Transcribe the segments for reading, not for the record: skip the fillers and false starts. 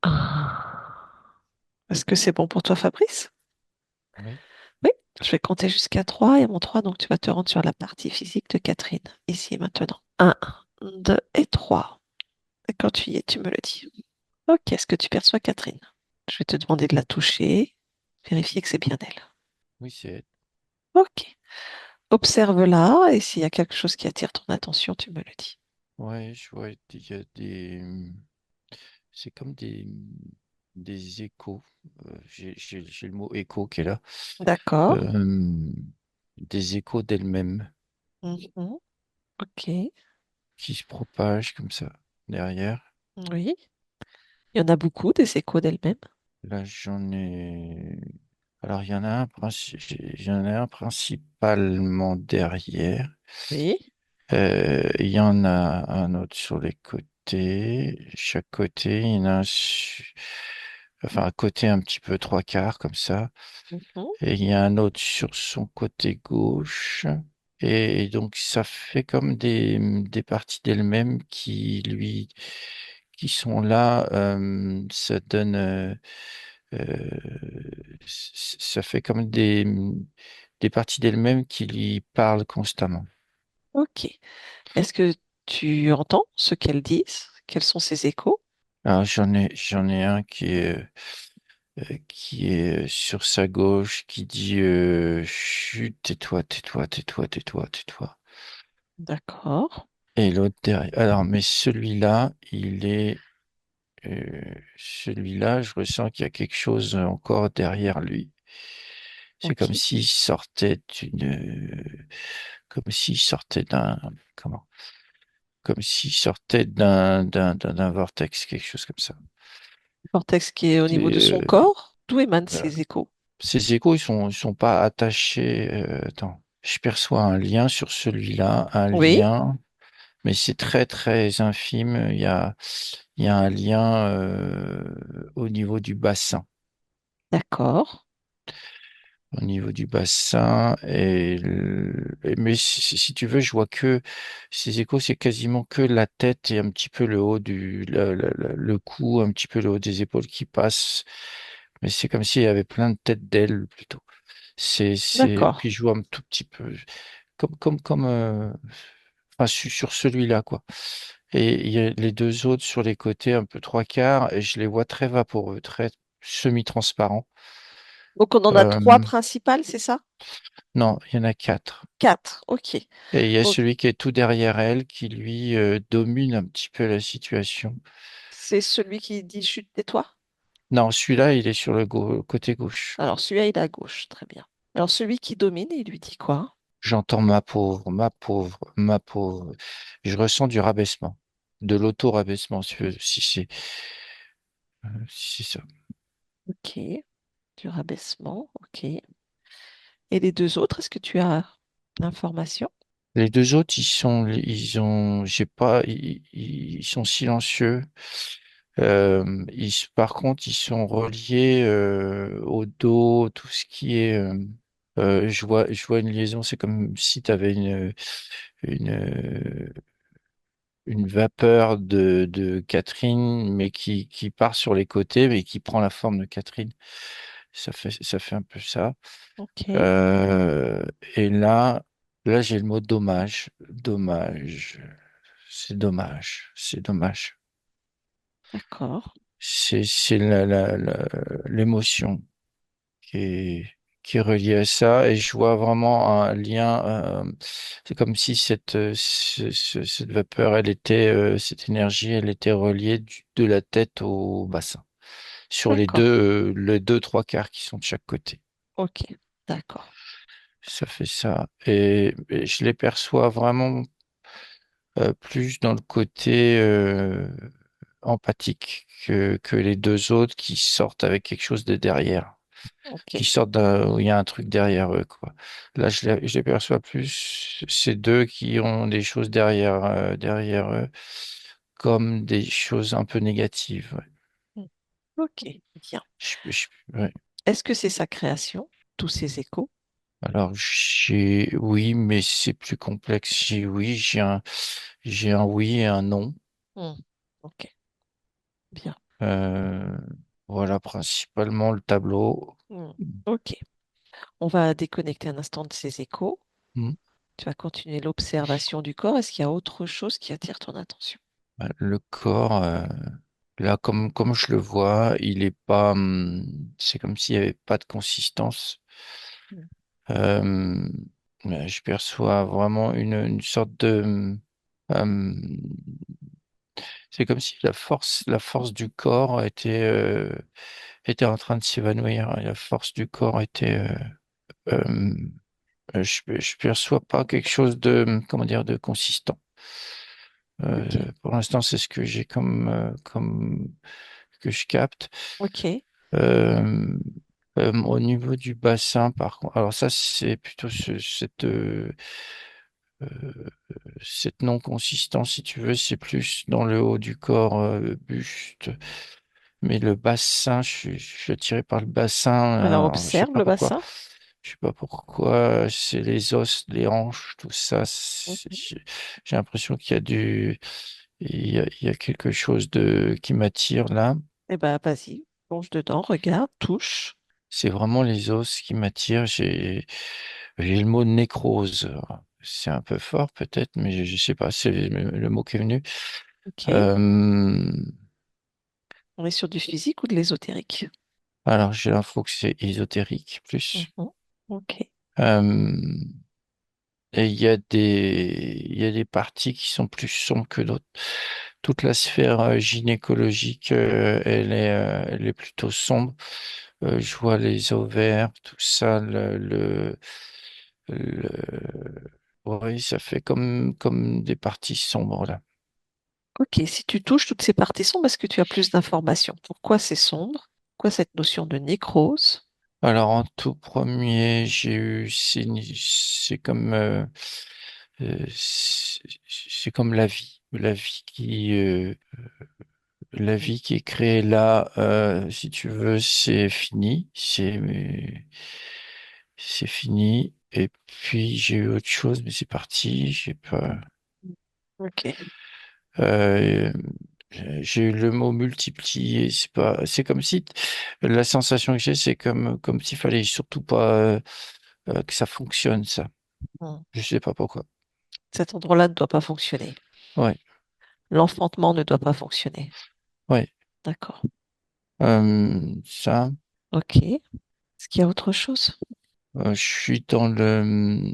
Ah. Est-ce que c'est bon pour toi, Fabrice? Oui, Oui. Je vais compter jusqu'à 3 et à mon 3, donc tu vas te rendre sur la partie physique de Catherine, ici et maintenant. Un, 2 et 3. Et quand tu y es, tu me le dis. Ok, est-ce que tu perçois Catherine? Je vais te demander de la toucher, vérifier que c'est bien elle. oui, c'est. Ok. Observe-la et s'il y a quelque chose qui attire ton attention, tu me le dis. Ouais, je vois, il y a des. C'est comme des échos. J'ai le mot écho qui est là. D'accord. Euh, des échos d'elle-même Mhm. Ok. qui se propagent comme ça derrière. Oui. Il y en a beaucoup des échos d'elle-même. Là, j'en ai. Alors, il y en a un principalement derrière. Oui. Il y en a un autre sur les côtés. Chaque côté, il y en a enfin, un côté un petit peu trois quarts comme ça. Mhm. Et il y a un autre sur son côté gauche. Et donc, ça fait comme des parties d'elle-même qui sont là. Ça donne, ça fait comme des parties d'elle-même qui lui parlent constamment. Ok. Est-ce que tu entends ce qu'elles disent? Quels sont ces échos? Alors, j'en ai un qui est sur sa gauche, qui dit chut, tais-toi, tais-toi, tais-toi, tais-toi, tais-toi. D'accord. Et l'autre derrière. Alors, mais celui-là, je ressens qu'il y a quelque chose encore derrière lui. C'est Ok. comme s'il sortait comment? Comme s'il sortait d'un vortex, quelque chose comme ça. Cortex qui est au niveau de C'est, son corps. D'où émanent voilà. ces échos? Ces échos, ils sont pas attachés. Attends, je perçois un lien sur celui-là, un Oui. lien, mais c'est très très infime. Il y a un lien au niveau du bassin, D'accord. au niveau du bassin. Mais si tu veux, je vois que ces échos, c'est quasiment que la tête et un petit peu le haut le cou, un petit peu le haut des épaules qui passent. Mais c'est comme s'il y avait plein de têtes d'ailes plutôt. D'accord. Puis je vois un tout petit peu, enfin, sur celui-là, quoi. Et il y a les deux autres sur les côtés, un peu trois quarts, et je les vois très vaporeux, très semi-transparents. Donc on en a trois Euh, principales, c'est ça? non, il y en a quatre. Quatre. Ok. Et il y a Donc celui qui est tout derrière elle, qui lui domine un petit peu la situation. c'est celui qui dit chute, tais-toi. Non, celui-là, il est sur le côté gauche. Alors celui-là, il est à gauche. Très bien. Alors celui qui domine, il lui dit quoi? J'entends ma pauvre, ma pauvre, ma pauvre. Je ressens du rabaissement, de l'auto-rabaissement, si c'est ça. Ok. Du rabaissement. Ok. Et les deux autres, est-ce que tu as l'information? Les deux autres, j'ai pas, ils sont silencieux. Par contre, ils sont reliés au dos, tout ce qui est. Je vois une liaison. C'est comme si tu avais une, euh, une vapeur de Catherine, mais qui part sur les côtés, mais qui prend la forme de Catherine. Ça fait un peu ça. Ok. Euh, et là, j'ai le mot dommage. Dommage. C'est dommage. C'est dommage. D'accord. C'est l'émotion qui est, qui est reliée à ça. Et je vois vraiment un lien. C'est comme si cette vapeur, cette énergie, elle était reliée de la tête au bassin. Sur D'accord. les deux, trois quarts qui sont de chaque côté. Ok. D'accord. Ça fait ça. Et je les perçois vraiment plus dans le côté empathique que les deux autres qui sortent avec quelque chose de derrière, qui Ok. sortent où il y a un truc derrière eux, quoi. Là, je les perçois plus ces deux qui ont des choses derrière eux, comme des choses un peu négatives. Ouais. Hmm. Ok. Bien. Ouais. Est-ce que c'est sa création, tous ces échos? Alors, oui, mais c'est plus complexe. J'ai un oui et un non. Hmm. Ok. Bien. Euh, voilà principalement le tableau. Hmm. Ok. On va déconnecter un instant de ces échos. Hmm. Tu vas continuer l'observation du corps. Est-ce qu'il y a autre chose qui attire ton attention? Le corps, là, comme je le vois, il est pas, c'est comme s'il n'y avait pas de consistance. Hmm. Euh, mais je perçois vraiment une sorte de, hum, c'est comme si la force du corps était en train de s'évanouir. Et la force du corps était, je perçois pas quelque chose de, comment dire, de consistant. Ok. Pour l'instant, c'est ce que j'ai comme que je capte. Ok. Euh, Au niveau du bassin, par contre, alors ça, c'est plutôt euh, cette non-consistance, si tu veux, c'est plus dans le haut du corps, buste. Mais le bassin, je suis attiré par le bassin. Alors Alors, je sais observe pas le pourquoi. bassin. Je sais pas pourquoi. C'est les os, les hanches, tout ça. Mhm. J'ai l'impression qu'il y a il y a quelque chose qui m'attire là. Eh ben, vas-y, plonge dedans, regarde, touche. C'est vraiment les os qui m'attirent. J'ai le mot nécrose. C'est un peu fort peut-être, mais je sais pas. C'est le mot qui est venu. Ok. Euh, On est sur du physique ou de l'ésotérique? alors j'ai l'info que c'est ésotérique plus. Mhm. Ok. Euh, et il y a des parties qui sont plus sombres que d'autres. Toute la sphère gynécologique, elle est plutôt sombre. Je vois les ovaires, tout ça, oui, ça fait comme des parties sombres là. Ok, si tu touches toutes ces parties sombres, est-ce que tu as plus d'informations? Pourquoi c'est sombre? Pourquoi cette notion de nécrose? Alors en tout premier, c'est comme c'est comme la vie qui est créée là. Si tu veux, c'est fini, c'est fini. Et puis j'ai eu autre chose, mais c'est parti. J'ai pas. Ok. Euh, j'ai eu le mot multiplier. C'est comme si la sensation que j'ai, c'est comme s'il fallait surtout pas que ça fonctionne, ça. Hmm. Je sais pas pourquoi. Cet endroit-là ne doit pas fonctionner. Ouais, L'enfantement ne doit pas fonctionner. ouais. D'accord. Ça, Ok. Est-ce qu'il y a autre chose? je suis dans le,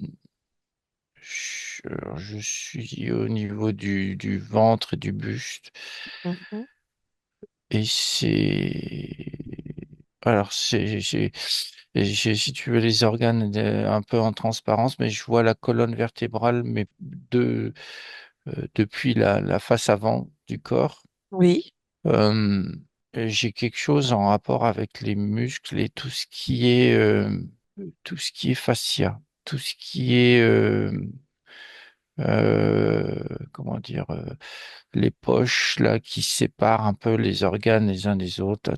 je suis au niveau du ventre et du buste. Mhm. Et alors si tu veux les organes un peu en transparence, mais je vois la colonne vertébrale, mais depuis la face avant du corps. Oui. Euh, j'ai quelque chose en rapport avec les muscles et tout ce qui est fascia, tout ce qui est, comment dire, les poches là qui séparent un peu les organes les uns des autres. Là,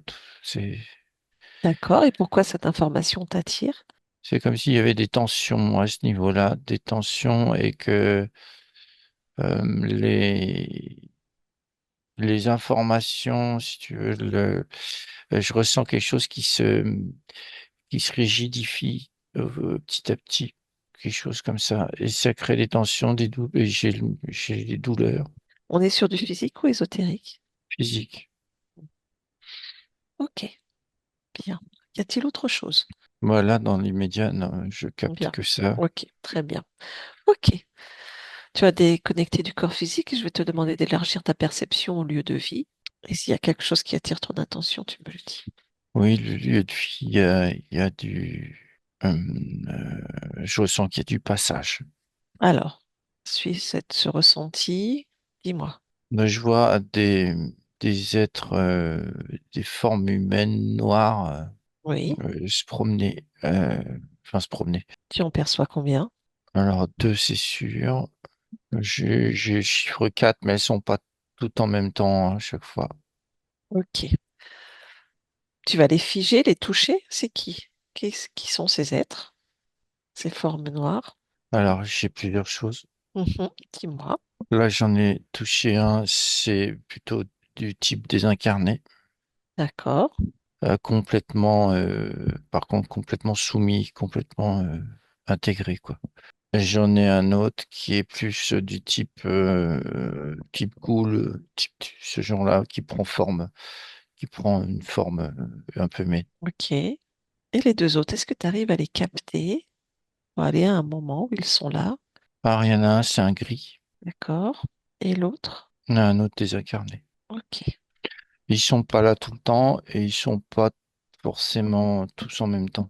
D'accord. Et pourquoi cette information t'attire? c'est comme s'il y avait des tensions à ce niveau-là, des tensions et que euh, les les informations, si tu veux, je ressens quelque chose qui se rigidifie petit à petit, quelque chose comme ça, et ça crée des tensions, et j'ai des douleurs On est sur du physique ou ésotérique? physiques. Ok. Bien. Y a-t-il autre chose? Voilà, dans l'immédiat, non, je capte Bien. que ça. Ok. Très bien. Ok. Tu vas déconnecter du corps physique et je vais te demander d'élargir ta perception au lieu de vie. Et s'il y a quelque chose qui attire ton attention, tu me le dis. Oui, le lieu de vie, il y a je ressens qu'il y a du passage. Alors, suis ce ressenti. Dis-moi. Là, je vois des êtres, des formes humaines noires Oui. se promener, enfin se promener. Tu en perçois combien? Alors deux, c'est sûr. J'ai le chiffre 4, mais elles sont pas toutes en même temps à chaque fois. Ok. Tu vas les figer, les toucher. C'est qui? Qui sont ces êtres? Ces formes noires? Alors, j'ai plusieurs choses. Mhm. Dis-moi. Là, j'en ai touché un, c'est plutôt du type désincarné. D'accord. complètement, par contre, complètement soumis, complètement intégré, quoi. J'en ai un autre qui est plus du type cool, type ce genre-là, qui prend une forme un peu mais Ok. Et les deux autres, est-ce que tu arrives à les capter pour aller à un moment où ils sont là? Ah, il y en a un, c'est un gris, D'accord. Et l'autre? il y en a un autre désincarné. Ok. Ils sont pas là tout le temps et ils sont pas forcément tous en même temps.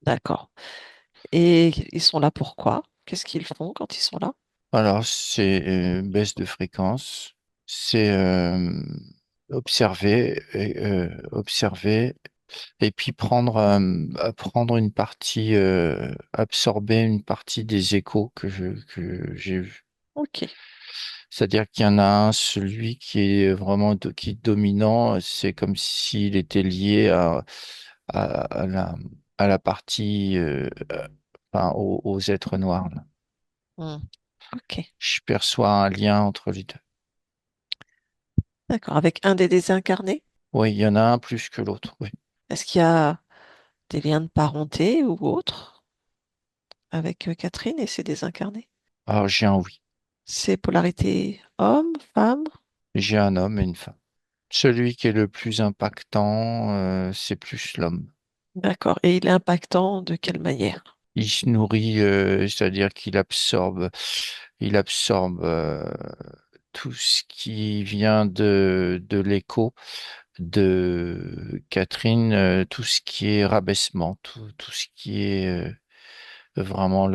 D'accord. Et ils sont là pourquoi? Qu'est-ce qu'ils font quand ils sont là? Alors, c'est baisse de fréquence, c'est observer et puis prendre une partie, absorber une partie des échos que j'ai vus. Ok. C'est-à-dire qu'il y en a un, celui qui est vraiment qui est dominant, c'est comme s'il était lié à à la partie, enfin, aux êtres noirs, là. Hmm. Ok. Je perçois un lien entre les deux. D'accord. Avec un des désincarnés? Oui, il y en a un plus que l'autre, oui. Est-ce qu'il y a des liens de parenté ou autre avec Catherine et ses désincarnés? Alors, j'ai un oui. C'est polarité homme, femme? J'ai un homme et une femme. Celui qui est le plus impactant, c'est plus l'homme. D'accord. Et il est impactant de quelle manière? Il se nourrit, c'est-à-dire il absorbe tout ce qui vient de l'écho de Catherine, tout ce qui est rabaissement, tout ce qui est vraiment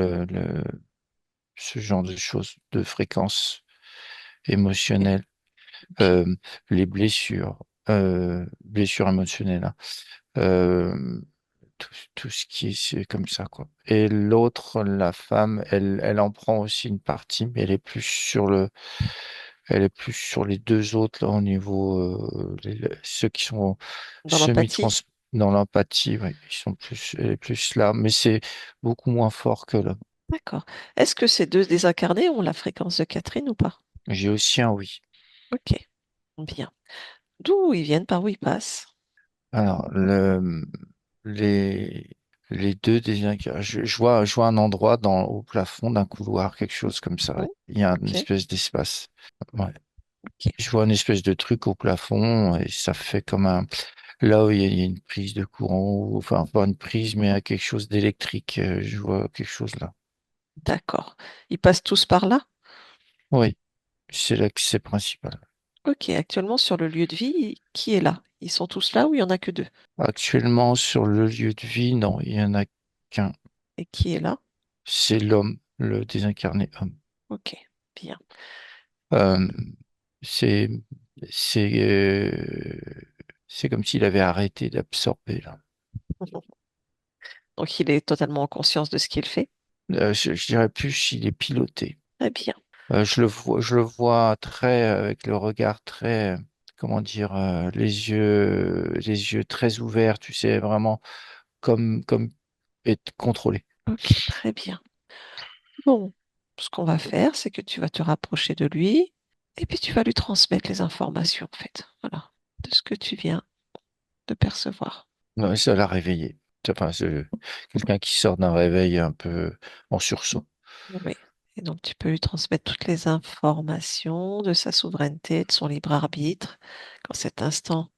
ce genre de choses, de fréquences Ok. émotionnelles, Bien. euh, les blessures émotionnelles, hein. Euh, tout ce qui est c'est comme ça, quoi. Et l'autre, la femme, elle en prend aussi une partie, mais elle est plus sur les deux autres, là, au niveau, ceux qui sont Dans semi-trans, l'empathie? dans l'empathie, ouais, ils sont plus, elle est plus là, mais c'est beaucoup moins fort que là. D'accord. Est-ce que ces deux désincarnés ont la fréquence de Catherine ou pas? J'ai aussi un oui. Ok. Bien. D'où ils viennent, par où ils passent? Alors, les, les deux désincarnés, je vois un endroit au plafond d'un couloir, quelque chose comme ça, Hmm. ouais. Il y a une Ok. espèce d'espace. Ouais. Ok. Je vois une espèce de truc au plafond et ça fait comme un, là où il y a une prise de courant, enfin, pas une prise, mais quelque chose d'électrique. Je vois quelque chose là. D'accord. Ils passent tous par là? Oui, c'est l'accès principal. Ok. Actuellement, sur le lieu de vie, qui est là? Ils sont tous là ou il y en a que deux? Actuellement, sur le lieu de vie, non, il y en a qu'un. Et qui est là? C'est l'homme, le désincarné homme. Ok. Bien. Euh, c'est, c'est, c'est comme s'il avait arrêté d'absorber là. Donc, il est totalement en conscience de ce qu'il fait. Je dirais plus, il est piloté. Très bien. Je le vois très, avec le regard très, comment dire, les yeux très ouverts, tu sais, vraiment comme être contrôlé. Ok. Très bien. Bon. Ce qu'on va faire, c'est que tu vas te rapprocher de lui et puis tu vas lui transmettre les informations, en fait. Voilà. De ce que tu viens de percevoir. Ouais, ça l'a réveillé. Enfin, c'est quelqu'un qui sort d'un réveil un peu en sursaut. Oui. Et donc, tu peux lui transmettre toutes les informations de sa souveraineté, de son libre arbitre. Qu'en cet instant,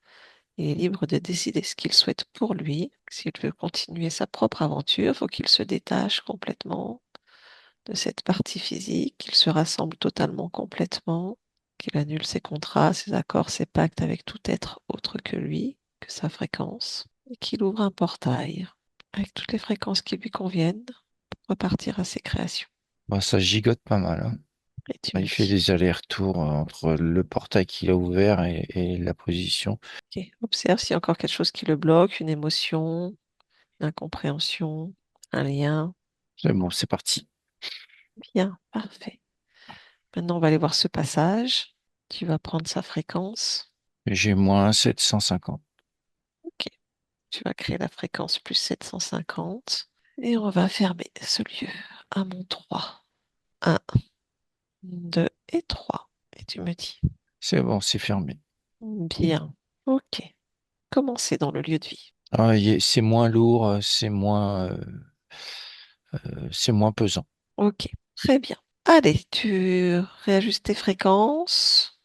il est libre de décider ce qu'il souhaite pour lui. S'il veut continuer sa propre aventure, il faut qu'il se détache complètement de cette partie physique, qu'il se rassemble totalement complètement, qu'il annule ses contrats, ses accords, ses pactes avec tout être autre que lui, que sa fréquence, et qu'il ouvre un portail avec toutes les fréquences qui lui conviennent pour repartir à ses créations. Bah, ça gigote pas mal, hein. Et tu me Il fait dis, des allers-retours entre le portail qu'il a ouvert et la position. ok, observe s'il y a encore quelque chose qui le bloque, une émotion, une incompréhension, un lien. C'est bon, c'est parti. Bien, parfait. Maintenant, on va aller voir ce passage. Tu vas prendre sa fréquence. J'ai moins 750. Ok. Tu vas créer la fréquence plus 750. Et on va fermer ce lieu à mon 3. 1, 2 et 3. Et tu me dis, C'est bon, c'est fermé. bien. Ok. Comment c'est dans le lieu de vie? Ah, c'est moins lourd, c'est moins pesant. Ok, très bien. Allez, tu réajustes tes fréquences.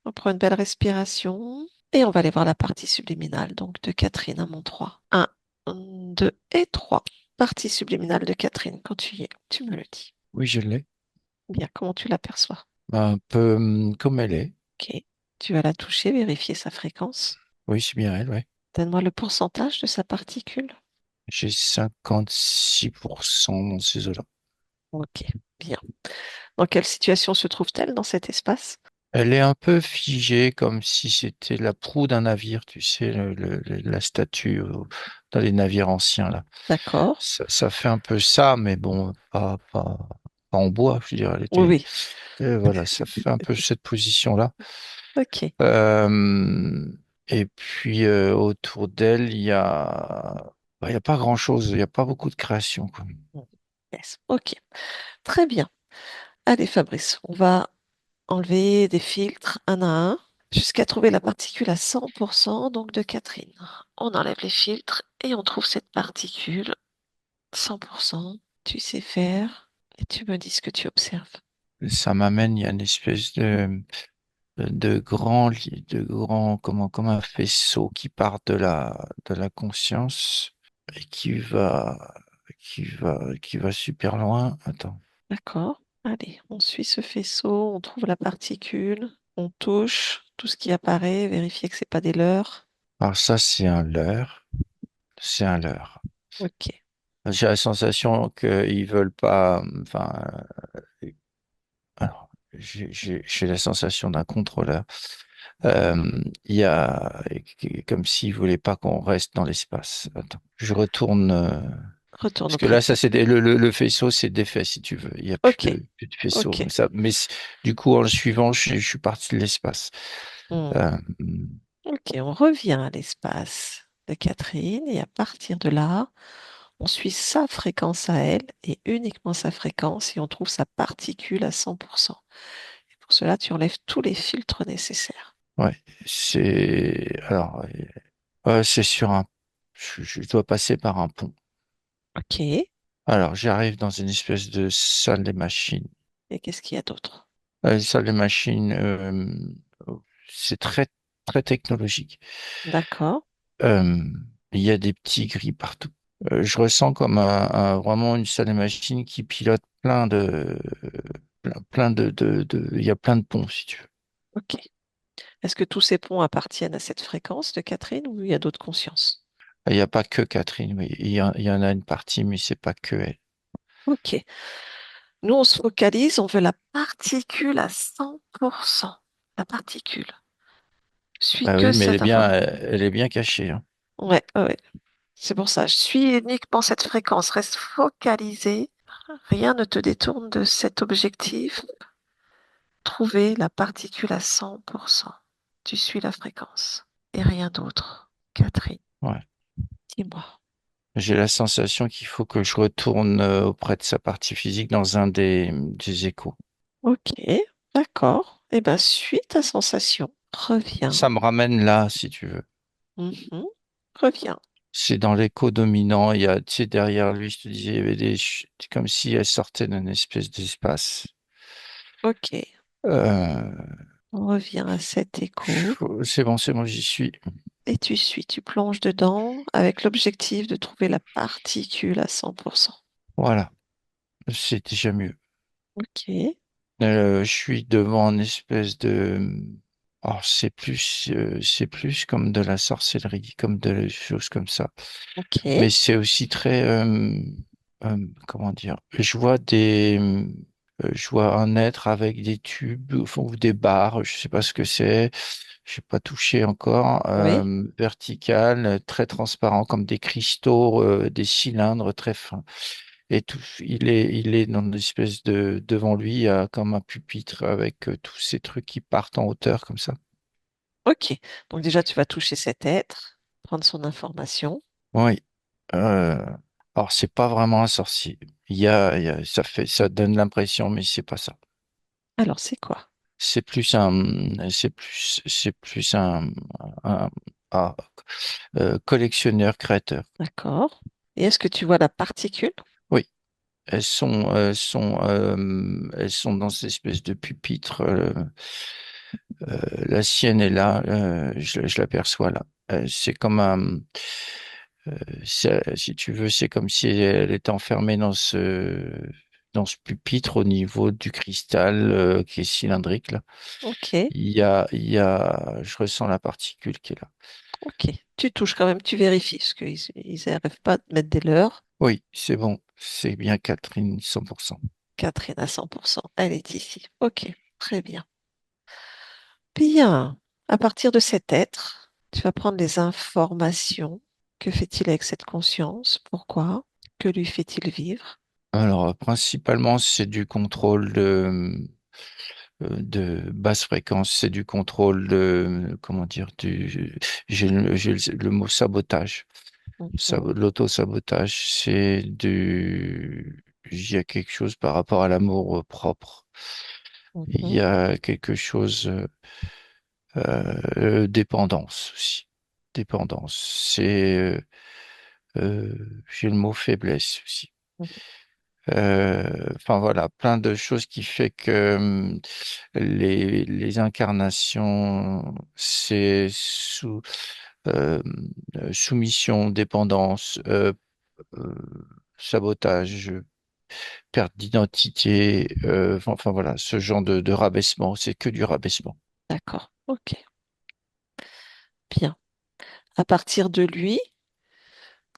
On prend une belle respiration. Et on va aller voir la partie subliminale, donc de Catherine à mon 3. 1, 2 et 3. Partie subliminale de Catherine, quand tu y es, tu me le dis. Oui, je l'ai. Bien, comment tu l'aperçois? Un peu comme elle est. Ok. Tu vas la toucher, vérifier sa fréquence. Oui, c'est bien elle, ouais. Donne-moi le pourcentage de sa particule. J'ai 56% dans ces eaux-là. Ok, bien. Dans quelle situation se trouve-t-elle dans cet espace? Elle est un peu figée, comme si c'était la proue d'un navire, tu sais, la statue dans les navires anciens, là. D'accord. Ça fait un peu ça, mais bon, pas en bois, je dirais. Oui, oui. Voilà, ça fait un peu cette position-là. Ok. Euh, et puis, autour d'elle, il y a pas grand-chose, il n'y a pas beaucoup de création, quoi. Yes. Ok. Très bien. Allez, Fabrice, on va enlever des filtres un à un jusqu'à trouver la particule à 100%, donc de Catherine. On enlève les filtres et on trouve cette particule 100%. Tu sais faire et tu me dis ce que tu observes. Ça m'amène, il y a une espèce de grand, comment, comme un faisceau qui part de la conscience et qui va super loin. Attends. D'accord. Allez, on suit ce faisceau, on trouve la particule, on touche tout ce qui apparaît, vérifier que c'est pas des leurres. Alors ça, c'est un leurre. C'est un leurre. Ok. J'ai la sensation qu'ils veulent pas, enfin, alors, j'ai la sensation d'un contrôleur. Il y a, comme s'ils voulaient pas qu'on reste dans l'espace. Attends, je retourne, Retourne parce au que là, principe. ça, le faisceau, c'est défait, si tu veux. Il y a Ok, plus de faisceau. ok. Du coup, en le suivant, je suis parti de l'espace. Hmm. Euh, Ok, on revient à l'espace de Catherine et à partir de là, on suit sa fréquence à elle et uniquement sa fréquence et on trouve sa particule à 100%. Et pour cela, tu enlèves tous les filtres nécessaires. ouais, alors, c'est sur je dois passer par un pont. Ok, et Alors, j'arrive dans une espèce de salle des machines. qu'est-ce qu'il y a d'autre? Une salle des machines, c'est très technologique. D'accord, Euh, il y a des petits gris partout. Je ressens comme vraiment une salle des machines qui pilote il y a plein de ponts, si tu veux. ok. Est-ce que tous ces ponts appartiennent à cette fréquence de Catherine ou il y a d'autres consciences? Il n'y a pas que Catherine, oui. Il y en a une partie, mais c'est pas que elle. Ok. Nous, on se focalise, on veut la particule à 100%. La particule. Je suis Ah que oui, mais cette information. elle est bien cachée, hein. Ouais, ouais, ouais. C'est pour ça. Je suis uniquement cette fréquence. Reste focalisé. Rien ne te détourne de cet objectif. Trouver la particule à 100%. Tu suis la fréquence. Et rien d'autre. Catherine, Ouais. dis-moi. J'ai la sensation qu'il faut que je retourne auprès de sa partie physique dans des échos. Ok, d'accord. Eh bien, suis ta sensation. Reviens. Ça me ramène là, si tu veux. Mhm. Reviens. C'est dans l'écho dominant. Il y a, tu sais, derrière lui, je te disais, il y avait c'est comme si elle sortait d'une espèce d'espace. Ok. Euh, On revient à cet écho. c'est bon, j'y suis. Et tu suis. Tu plonges dedans avec l'objectif de trouver la particule à 100%. Voilà, c'est déjà mieux. Ok. Je suis devant une espèce oh, c'est plus comme de la sorcellerie, comme de choses comme ça. Ok. Mais c'est aussi très, comment dire, je vois un être avec des tubes ou des barres, je sais pas ce que c'est, je n'ai pas touché encore, Oui. vertical, très transparent, comme des cristaux, des cylindres très fins. Et tout, il est dans une espèce devant lui, il y a comme un pupitre avec tous ces trucs qui partent en hauteur comme ça. Ok. Donc déjà, tu vas toucher cet être, prendre son information. Oui. Euh, alors, c'est pas vraiment un sorcier. Ça donne l'impression, mais c'est pas ça. Alors, c'est quoi? C'est plus c'est plus un, Ah, collectionneur, créateur. D'accord. Et est-ce que tu vois la particule? Oui, elles sont dans cette espèce de pupitre. La sienne est là, je l'aperçois là. C'est comme un, si tu veux, c'est comme si elle était enfermée dans ce pupitre au niveau du cristal qui est cylindrique là. Ok, Je ressens la particule qui est là. ok. Tu touches quand même, tu vérifies, parce qu'ils ils n'arrivent pas à te mettre des leurres. Oui, c'est bon, c'est bien Catherine, 100%. Catherine à 100%, elle est ici. Ok, très bien. Bien. À partir de cet être, tu vas prendre les informations. Que fait-il avec cette conscience? Pourquoi? Que lui fait-il vivre? Alors, principalement, c'est du contrôle de basse fréquence, c'est du contrôle de, comment dire, j'ai le mot sabotage. Mhm, L'auto-sabotage, il y a quelque chose par rapport à l'amour propre. Il y mhm. a quelque chose, dépendance aussi. Dépendance. J'ai le mot faiblesse aussi. Enfin voilà, plein de choses qui fait que les incarnations, c'est euh, soumission, dépendance, euh, sabotage, perte d'identité, enfin voilà, ce genre de rabaissement, c'est que du rabaissement. D'accord, ok, bien. À partir de lui,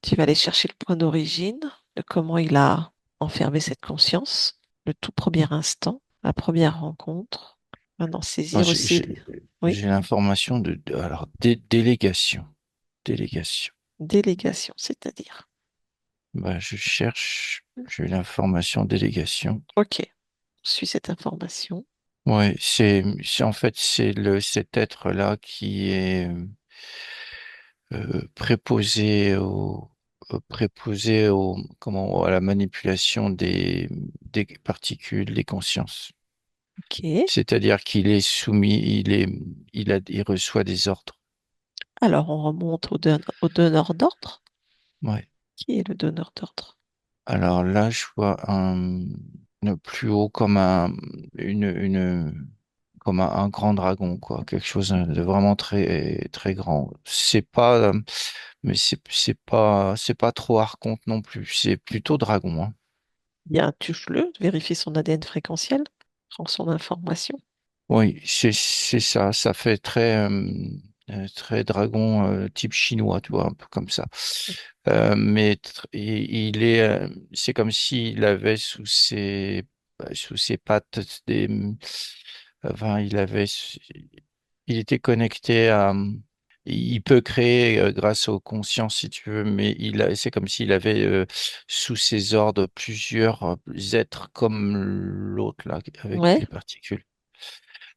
tu vas aller chercher le point d'origine de comment il a enfermé cette conscience, le tout premier instant, la première rencontre. Maintenant, Moi, saisir aussi. Oui, j'ai l'information alors, délégation, délégation. délégation, c'est-à-dire. Bah, j'ai l'information délégation. Ok, on suit cette information. Ouais, en fait, cet être-là qui est préposé à la manipulation des particules, des consciences. Ok. C'est-à-dire qu'il est soumis, il reçoit des ordres. Alors, on remonte au donneur d'ordre. Ouais. Qui est le donneur d'ordre? Alors là, je vois le plus haut comme un grand dragon, quoi. Quelque chose de vraiment très, très grand. C'est pas, mais c'est pas trop archonte non plus. C'est plutôt dragon, hein. Bien, touche-le, vérifie son ADN fréquentiel, prends son information. Oui, c'est ça. Ça fait très dragon type chinois, tu vois, un peu comme ça. Il est, c'est comme s'il avait sous ses pattes enfin, il était connecté il peut créer grâce aux consciences si tu veux, mais c'est comme s'il avait sous ses ordres plusieurs êtres comme l'autre là, avec Ouais, les particules.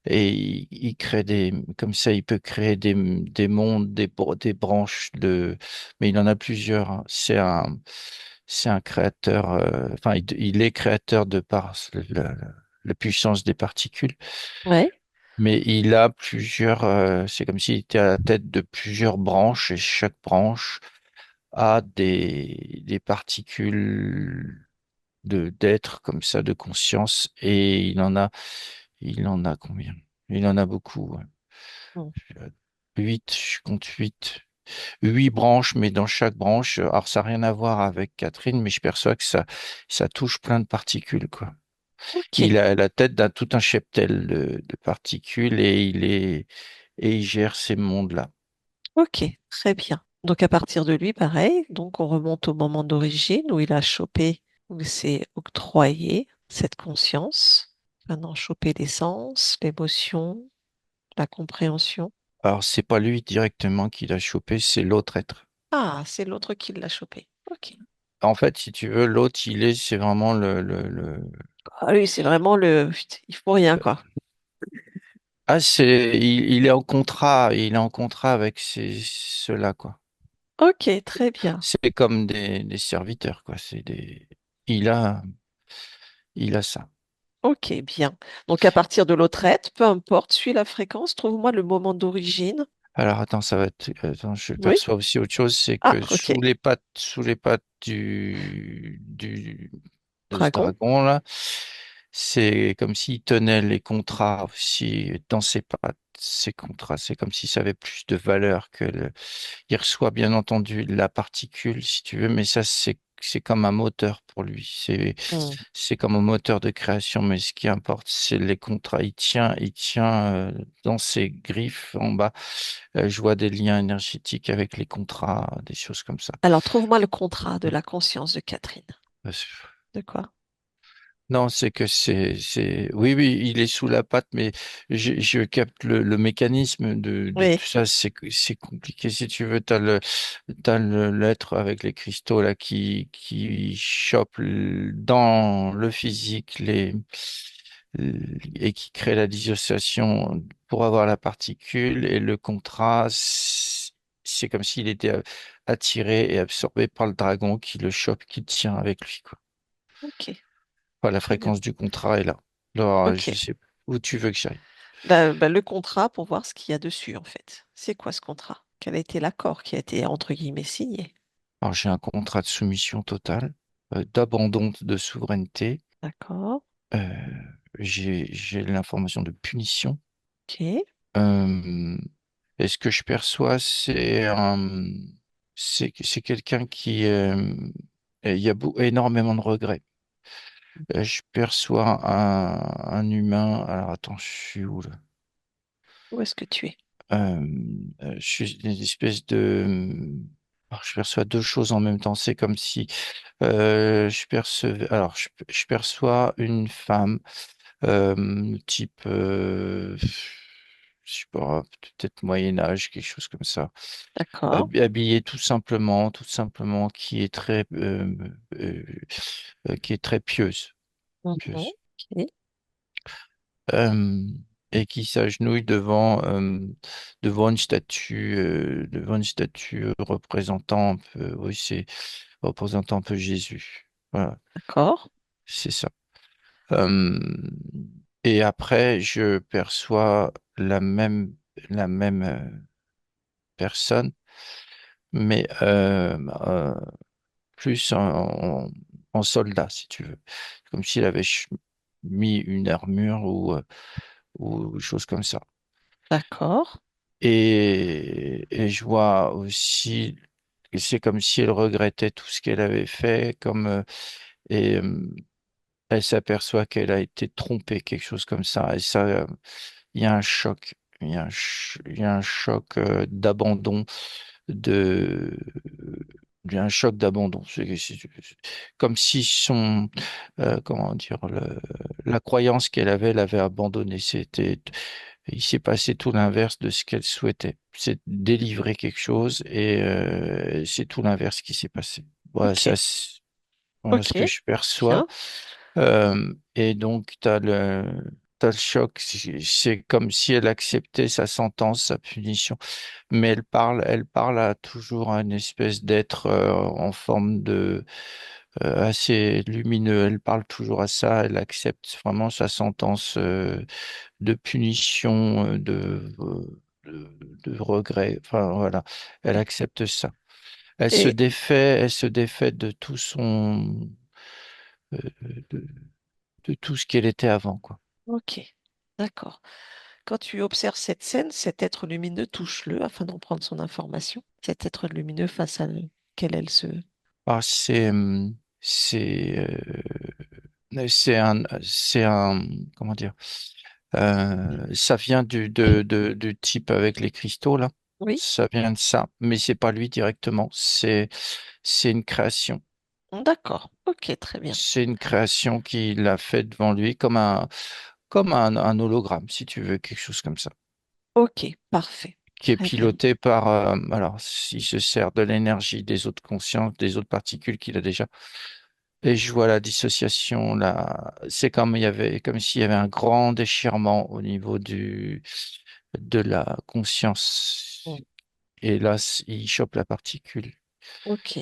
Et il crée comme ça, il peut créer des mondes, des branches mais il en a plusieurs, hein. C'est un créateur, enfin, il est créateur de par la puissance des particules, ouais, mais il a c'est comme s'il était à la tête de plusieurs branches et chaque branche a des particules d'être comme ça, de conscience, et il en a combien? Il en a beaucoup, ouais. mm, 8, je compte 8. 8 branches, mais dans chaque branche, alors ça n'a rien à voir avec Catherine, mais je perçois que ça touche plein de particules, quoi. ok, Il a la tête d'un tout un cheptel de particules et il gère ces mondes-là. ok, très bien. Donc à partir de lui, pareil, donc on remonte au moment d'origine où il a chopé, où il s'est octroyé cette conscience. Maintenant, choper l'essence, l'émotion, la compréhension. Alors, c'est pas lui directement qui l'a chopé, c'est l'autre être. Ah, c'est l'autre qui l'a chopé. Ok. En fait, si tu veux, l'autre, c'est vraiment Ah oui, c'est vraiment le... Il faut rien, quoi. Ah, il est en contrat avec ceux-là, quoi. Ok, très bien. C'est comme des serviteurs, quoi. Il a, il a ça. Ok, bien. Donc à partir de l'autre être, peu importe, suis la fréquence, trouve-moi le moment d'origine. Alors attends, ça va être. Attends, je Oui? perçois aussi autre chose, c'est Ah, que ok. sous les pattes du de ce Dragon. dragon là, c'est comme s'il tenait les contrats aussi dans ses pattes. Ces contrats, c'est comme si ça avait plus de valeur que le. Il reçoit bien entendu la particule, si tu veux, mais ça c'est comme un moteur pour lui. Hmm. C'est comme un moteur de création, mais ce qui importe, c'est les contrats. Il tient dans ses griffes en bas. Je vois des liens énergétiques avec les contrats, des choses comme ça. Alors, trouve-moi le contrat de la conscience de Catherine. Parce- De quoi? Non, c'est que oui, oui, il est sous la patte, mais je capte le mécanisme de Oui, tout ça. C'est compliqué. Si tu veux, t'as l'être avec les cristaux là qui chope dans le physique et qui crée la dissociation pour avoir la particule et le contrat. C'est comme s'il était attiré et absorbé par le dragon qui le chope, qui le tient avec lui, quoi. ok, Enfin, la très bien. fréquence du contrat est là. Alors, je Ok. sais où tu veux que j'aille. Le contrat pour voir ce qu'il y a dessus, en fait. C'est quoi ce contrat? Quel a été l'accord qui a été, entre guillemets, signé? Alors, j'ai un contrat de soumission totale, d'abandon de souveraineté. D'accord. euh, j'ai l'information de punition. Ok. Euh, et ce que je perçois, c'est quelqu'un qui, il y a énormément de regrets. Je perçois un humain. Alors, attends, je suis où là? Où est-ce que tu es? Euh, je suis une espèce de. Alors, je perçois deux choses en même temps. C'est comme si je percevais. Alors, je perçois une femme type, je sais pas, peut-être Moyen Âge, quelque chose comme ça, D'accord. habillée tout simplement, euh, qui est très pieuse, Mhm. pieuse. Ok. euh, et qui s'agenouille devant une statue représentant un peu, oui, c'est représentant un peu Jésus. Voilà, D'accord. c'est ça. Euh, et après, je perçois la même personne, mais plus en soldat, si tu veux. Comme s'il avait mis une armure ou chose comme ça. D'accord. Et je vois aussi, c'est comme si elle regrettait tout ce qu'elle avait fait, et elle s'aperçoit qu'elle a été trompée, quelque chose comme ça. Et ça, il y a un choc, il y a un choc d'abandon, de, il y a un choc d'abandon. Comme si comment dire, la croyance qu'elle avait l'avait abandonnée. Il s'est passé tout l'inverse de ce qu'elle souhaitait. C'est délivrer quelque chose et c'est tout l'inverse qui s'est passé. Voilà, Ok. voilà ce Ok. que je perçois. Bien. Et donc, t'as le choc. C'est comme si elle acceptait sa sentence, sa punition. Mais elle parle à toujours à une espèce d'être en forme assez lumineux. Elle parle toujours à ça. Elle accepte vraiment sa sentence de punition, de regret. Enfin, voilà. Elle accepte ça. Et Elle se défait de tout euh, de, de tout ce qu'elle était avant, quoi. ok. D'accord. Quand tu observes cette scène, cet être lumineux, touche-le afin d'en prendre son information. Cet être lumineux face à lequel elle se... Ah, c'est un, comment dire, ça vient du type avec les cristaux, là. Oui. Ça vient de ça, mais c'est pas lui directement. C'est une création. D'accord. Ok, très bien. C'est une création qu'il a fait devant lui un hologramme, si tu veux, quelque chose comme ça, Ok, parfait. qui est Très bien. piloté par, alors, il se sert de l'énergie des autres consciences, des autres particules qu'il a déjà. Et je vois la dissociation là. C'est comme comme s'il y avait un grand déchirement au niveau de la conscience. Mm. Et là, il chope la particule, Ok,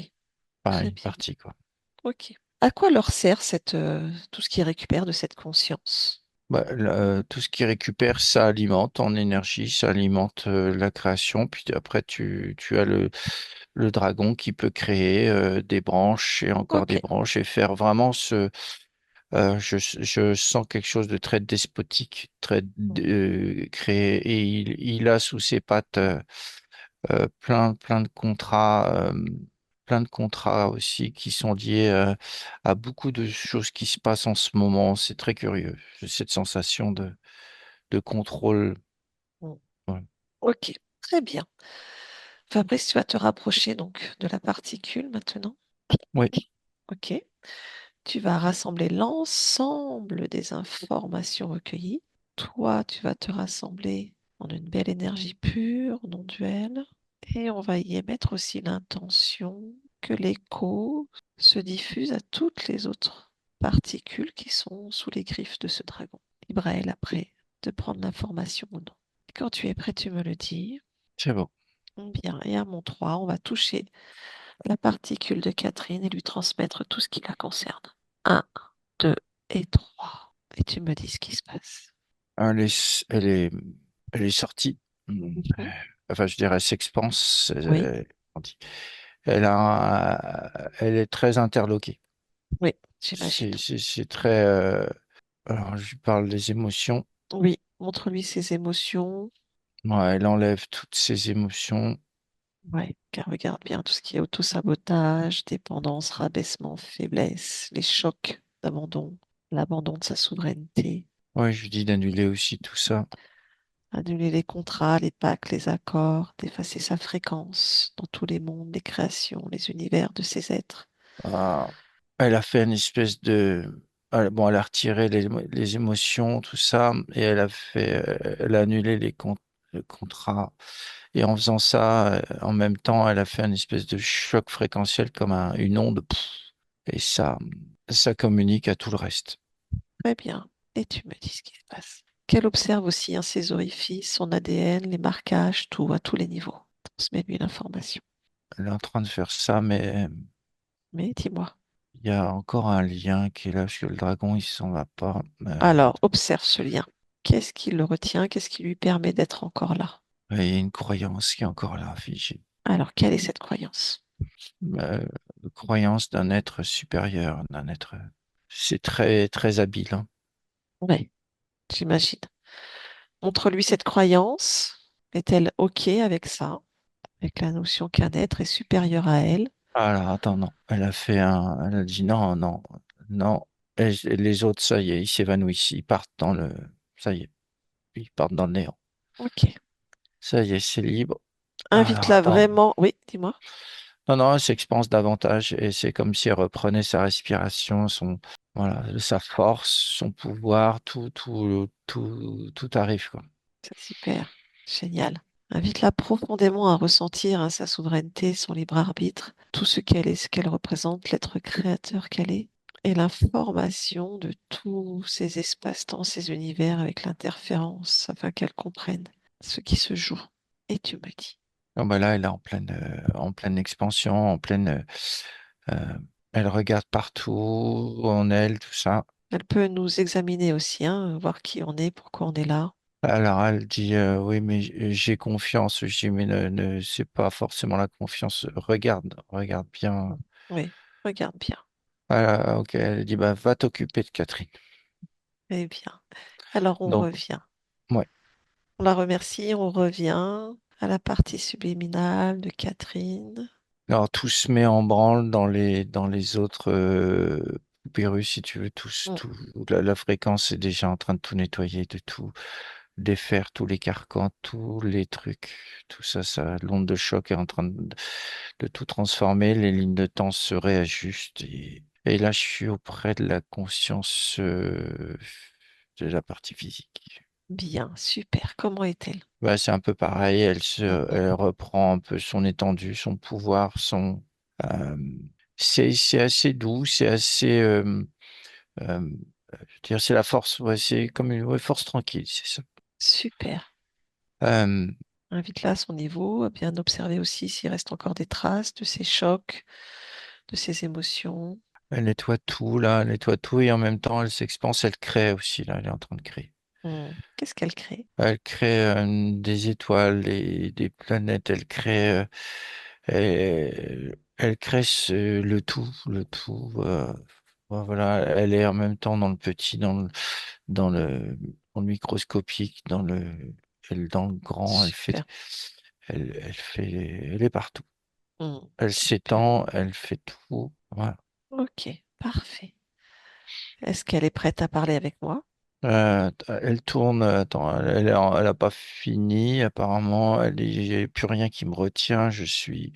pas très une bien. partie, quoi. Ok. À quoi leur sert tout ce qu'ils récupèrent de cette conscience? Bah, tout ce qui récupère, ça alimente en énergie, ça alimente la création. Puis après, tu as le dragon qui peut créer des branches et encore Ok. des branches et faire vraiment je sens quelque chose de très despotique, très créé. Et il a sous ses pattes plein de contrats. Plein de contrats aussi qui sont liés à beaucoup de choses qui se passent en ce moment. C'est très curieux. J'ai cette sensation de contrôle. Mm. Ouais. Ok, très bien. Fabrice, tu vas te rapprocher donc de la particule maintenant. Oui, Ok. Tu vas rassembler l'ensemble des informations recueillies. Toi, tu vas te rassembler en une belle énergie pure, non duelle. Et on va y émettre aussi l'intention que l'écho se diffuse à toutes les autres particules qui sont sous les griffes de ce dragon. Libre à elle après de prendre l'information ou non. Quand tu es prêt, tu me le dis. c'est bon. Bien, et à mon 3, on va toucher la particule de Catherine et lui transmettre tout ce qui la concerne. Un, 2 et 3. Et tu me dis ce qui se passe. Elle est, elle est, elle est sortie. Mhm. Enfin, je dirais, elle s'expanse. Oui, On dit. Elle est très interloquée. oui, j'imagine. C'est très. Alors, je lui parle des émotions. Oui, montre-lui ses émotions. Ouais, elle enlève toutes ses émotions. Ouais, car regarde bien tout ce qui est autosabotage, dépendance, rabaissement, faiblesse, les chocs d'abandon, l'abandon de sa souveraineté, Ouais, je lui dis d'annuler aussi tout ça. annuler les contrats, les pactes, les accords, d'effacer sa fréquence dans tous les mondes, les créations, les univers de ses êtres. Ah, elle a fait une espèce de. Bon, elle a retiré les émotions, tout ça, et elle a annulé le contrat. Et en faisant ça, en même temps, elle a fait une espèce de choc fréquentiel comme une onde. Et ça communique à tout le reste. Très bien. Et tu me dis ce qui se passe. Qu'elle observe aussi hein, ses orifices, son ADN, les marquages, tout à tous les niveaux. Transmets-lui l'information. Elle est en train de faire ça, mais Mais dis-moi. il y a encore un lien qui est là, parce que le dragon, il s'en va pas. Alors, observe ce lien. Qu'est-ce qui le retient? Qu'est-ce qui lui permet d'être encore là? Il y a une croyance qui est encore là, figée. Alors, quelle est cette croyance? Euh, Croyance d'un être supérieur, d'un être. C'est très, très habile, hein. Oui, j'imagine. Montre-lui cette croyance. Est-elle OK avec ça? Avec la notion qu'un être est supérieur à elle? Alors, attends, non. Elle a dit non, non, non. Et les autres, ça y est, ils s'évanouissent. Ils partent dans le. Ça y est, ils partent dans le néant. OK. Ça y est, c'est libre. Alors, Invite-la attends. vraiment. Oui, dis-moi. Non, non, elle s'expanse davantage et c'est comme si elle reprenait sa respiration, voilà, sa force, son pouvoir, tout arrive, quoi. C'est super. Génial. Invite-la profondément à ressentir hein, sa souveraineté, son libre arbitre, tout ce qu'elle est, ce qu'elle représente, l'être créateur qu'elle est, et l'information de tous ces espaces-temps, ces univers avec l'interférence, afin qu'elle comprenne ce qui se joue. Et tu me dis. Ah, bah là, elle est en pleine expansion, euh, elle regarde partout, en elle, tout ça. Elle peut nous examiner aussi, hein, voir qui on est, pourquoi on est là. Alors, elle dit, oui, mais j'ai confiance. Je dis, mais c'est pas forcément la confiance. Regarde bien. Oui, regarde bien. Voilà, ok, elle dit, bah, va t'occuper de Catherine. Eh bien, alors on Donc, revient. ouais. On la remercie, on revient à la partie subliminale de Catherine. Alors, tout se met en branle dans les autres poupées russes, si tu veux, Mm. la fréquence est déjà en train de tout nettoyer, de tout défaire, tous les carcans, tous les trucs, tout ça, l'onde de choc est en train de tout transformer, les lignes de temps se réajustent et là, je suis auprès de la conscience de la partie physique. Bien, super. Comment est-elle? Bah, c'est un peu pareil, Mm, mm, elle mm. reprend un peu son étendue, son pouvoir, euh, c'est assez doux, c'est assez, euh, je veux dire, c'est la force, ouais, c'est comme une ouais, force tranquille, c'est ça. Super. Euh, Invite-la à son niveau, à bien observer aussi s'il reste encore des traces de ses chocs, de ses émotions. Elle nettoie tout, là, elle nettoie tout et en même temps, elle s'expanse, elle crée aussi, là, elle est en train de créer. Qu'est-ce qu'elle crée? Elle crée des étoiles et des planètes, elle crée le tout. Voilà, elle est en même temps dans le petit, dans le, dans le microscopique, dans le grand, Super. elle est partout. Elle Super. s'étend, elle fait tout. Voilà. Ok, parfait. Est-ce qu'elle est prête à parler avec moi? Elle tourne, attends, elle a pas fini, apparemment, il n'y a plus rien qui me retient, je suis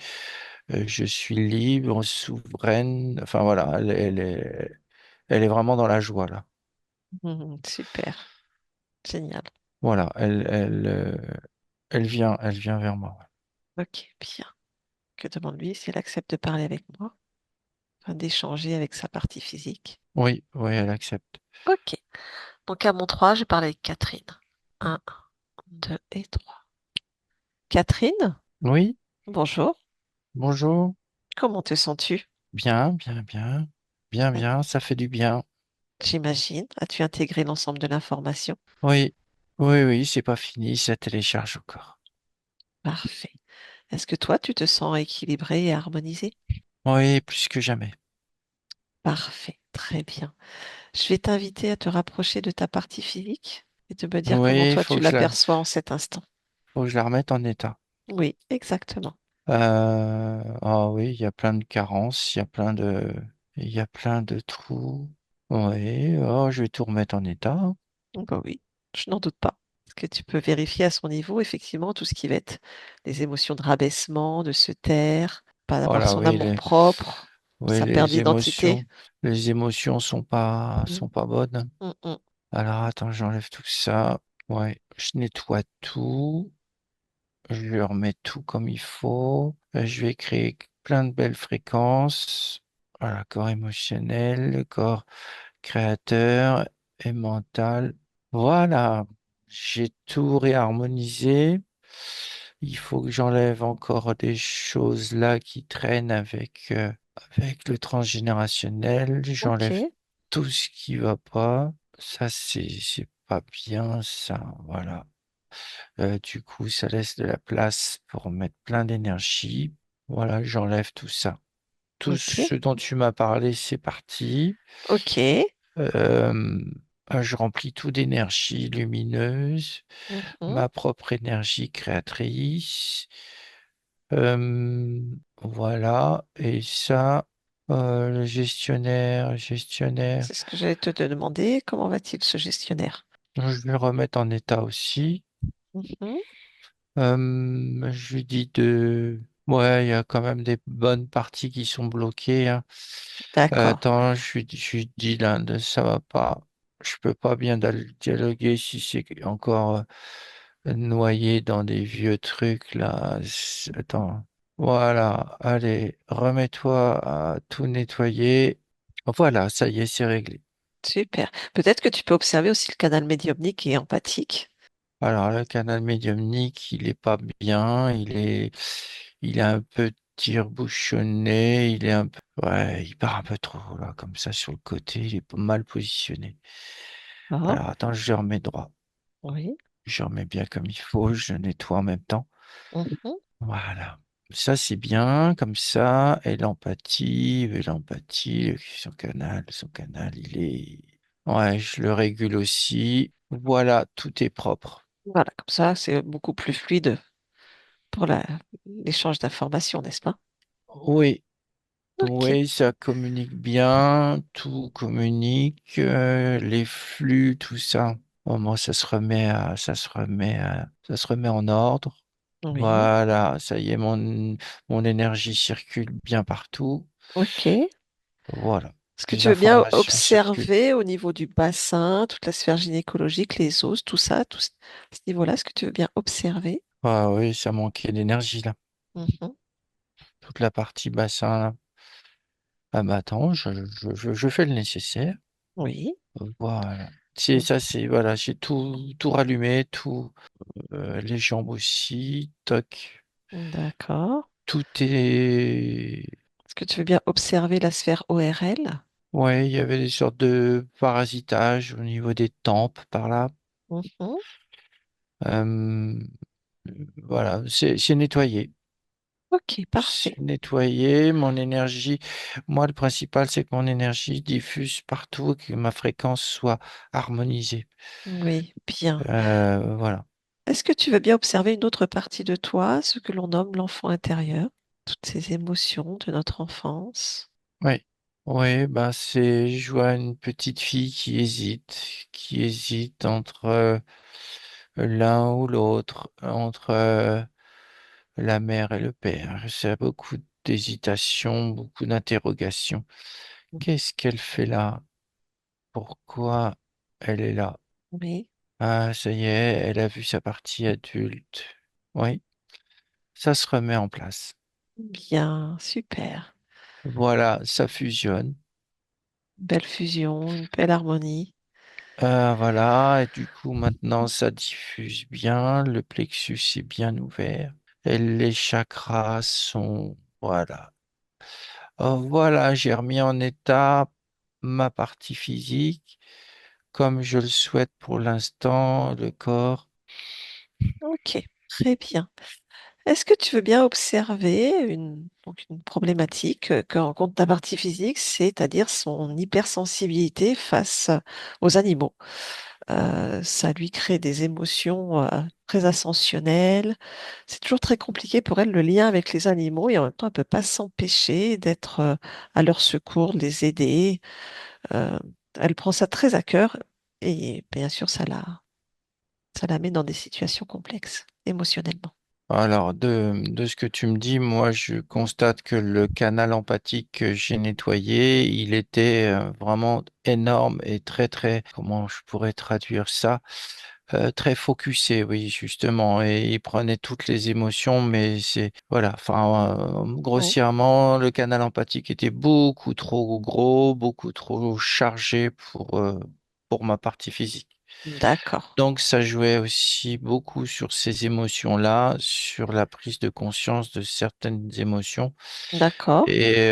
libre, souveraine, enfin voilà, elle est vraiment dans la joie là. Super. Génial. Voilà, elle vient vers moi. Ok, bien. Que demande-lui si elle accepte de parler avec moi, enfin, d'échanger avec sa partie physique? Oui, oui, elle accepte. Ok. Donc à mon 3, je parle avec Catherine. Un, 2 et 3. Catherine, Oui, bonjour. bonjour, Comment te sens-tu? bien, bien, bien, bien, Euh, bien, ça fait du bien. J'imagine. As-tu intégré l'ensemble de l'information? Oui, oui, oui, c'est pas fini, ça télécharge encore. Parfait. Est-ce que toi, tu te sens équilibré et harmonisé? Oui, plus que jamais. Parfait. Très bien. Je vais t'inviter à te rapprocher de ta partie physique et de me dire comment Oui, toi tu l'aperçois en cet instant. faut que je la remette en état. Oui, exactement. Ah oui, il y a plein de carences, il y a plein de trous. Oui, oh, je vais tout remettre en état. Bah oui, je n'en doute pas. Parce que tu peux vérifier à son niveau, effectivement, tout ce qui va être les émotions de rabaissement, de se taire, pas avoir Voilà, son amour propre, oui, sa perte d'identité. les émotions Mm, sont pas bonnes. mm, mm. Alors attends, j'enlève tout ça. Ouais, je nettoie tout, je remets tout comme il faut. Je vais créer plein de belles fréquences. Voilà, corps émotionnel, corps créateur et mental. Voilà, j'ai tout réharmonisé. Il faut que j'enlève encore des choses là qui traînent avec le transgénérationnel. J'enlève Ok, tout ce qui va pas. Ça, c'est pas bien, ça. Voilà. Du coup, ça laisse de la place pour mettre plein d'énergie. Voilà, j'enlève tout ça. Tout ok, ce dont tu m'as parlé, c'est parti. ok. Euh, je remplis tout d'énergie lumineuse, Mhm. ma propre énergie créatrice. Euh, voilà, et ça, le gestionnaire, C'est ce que j'allais te demander. Comment va-t-il, ce gestionnaire? je vais le remettre en état aussi. Mhm. Je lui dis ouais, il y a quand même des bonnes parties qui sont bloquées, hein. D'accord. Attends, je lui dis là, ça va pas. Je peux pas bien dialoguer si c'est encore noyé dans des vieux trucs là. Attends. Voilà, allez, remets-toi à tout nettoyer. Voilà, ça y est, c'est réglé. Super. Peut-être que tu peux observer aussi le canal médiumnique et empathique. Alors, le canal médiumnique, il est pas bien, il est un peu tire-bouchonné, ouais, il part un peu trop, là, comme ça, sur le côté, il est pas mal positionné. Ah, Alors, attends, je le remets droit. oui. Je le remets bien comme il faut, je le nettoie en même temps. Mhm. Voilà. Ça, c'est bien, comme ça, et l'empathie, son canal, ouais, je le régule aussi. Voilà, tout est propre. Voilà, comme ça, c'est beaucoup plus fluide pour l'échange d'informations, n'est-ce pas? Oui. Ok, Oui, ça communique bien, tout communique, les flux, tout ça. Au moins, ça se remet en ordre. oui, Voilà, ça y est, mon énergie circule bien partout. ok. Est-ce Voilà, que les tu veux bien informations circulent. observer au niveau du bassin, toute la sphère gynécologique, les os, tout ça, à ce niveau-là, est-ce que tu veux bien observer? Ah oui, ça manquait d'énergie là. Mhm. Toute la partie bassin là. Ah bah attends, je fais le nécessaire. Oui, Voilà. C'est ça, voilà, j'ai tout rallumé, les jambes aussi, toc. d'accord. Tout est. Est-ce que tu veux bien observer la sphère ORL? Ouais, il y avait des sortes de parasitage au niveau des tempes par là. Mhm. Euh, voilà, c'est nettoyé. Ok, C'est parfait. nettoyé, mon énergie. Moi, le principal, c'est que mon énergie diffuse partout, que ma fréquence soit harmonisée. Oui, bien. Voilà. Est-ce que tu veux bien observer une autre partie de toi, ce que l'on nomme l'enfant intérieur, toutes ces émotions de notre enfance? Oui. Oui, bah je vois une petite fille qui hésite entre l'un ou l'autre, entre la mère et le père. C'est beaucoup d'hésitation, beaucoup d'interrogations. Qu'est-ce qu'elle fait là? Pourquoi elle est là? Oui, Ah, ça y est, elle a vu sa partie adulte. Oui, ça se remet en place. bien, super. Voilà, ça fusionne. Belle fusion, une belle harmonie. Voilà, et du coup, maintenant, ça diffuse bien. Le plexus est bien ouvert. Et les chakras sont... Voilà. Voilà, j'ai remis en état ma partie physique, comme je le souhaite pour l'instant, le corps. Ok, très bien. Est-ce que tu veux bien observer donc une problématique que rencontre ta partie physique, c'est-à-dire son hypersensibilité face aux animaux? Ça lui crée des émotions très ascensionnelles. C'est toujours très compliqué pour elle le lien avec les animaux et en même temps, elle ne peut pas s'empêcher d'être à leur secours, de les aider. Euh, Elle prend ça très à cœur et bien sûr, ça la met dans des situations complexes émotionnellement. Alors, de ce que tu me dis, moi, je constate que le canal empathique que j'ai nettoyé, il était vraiment énorme et très, comment je pourrais traduire ça? Très focusé, oui, justement, et il prenait toutes les émotions, mais voilà, enfin, Oui. grossièrement, le canal empathique était beaucoup trop gros, beaucoup trop chargé pour ma partie physique. D'accord, Donc, ça jouait aussi beaucoup sur ces émotions-là, sur la prise de conscience de certaines émotions d'accord. et,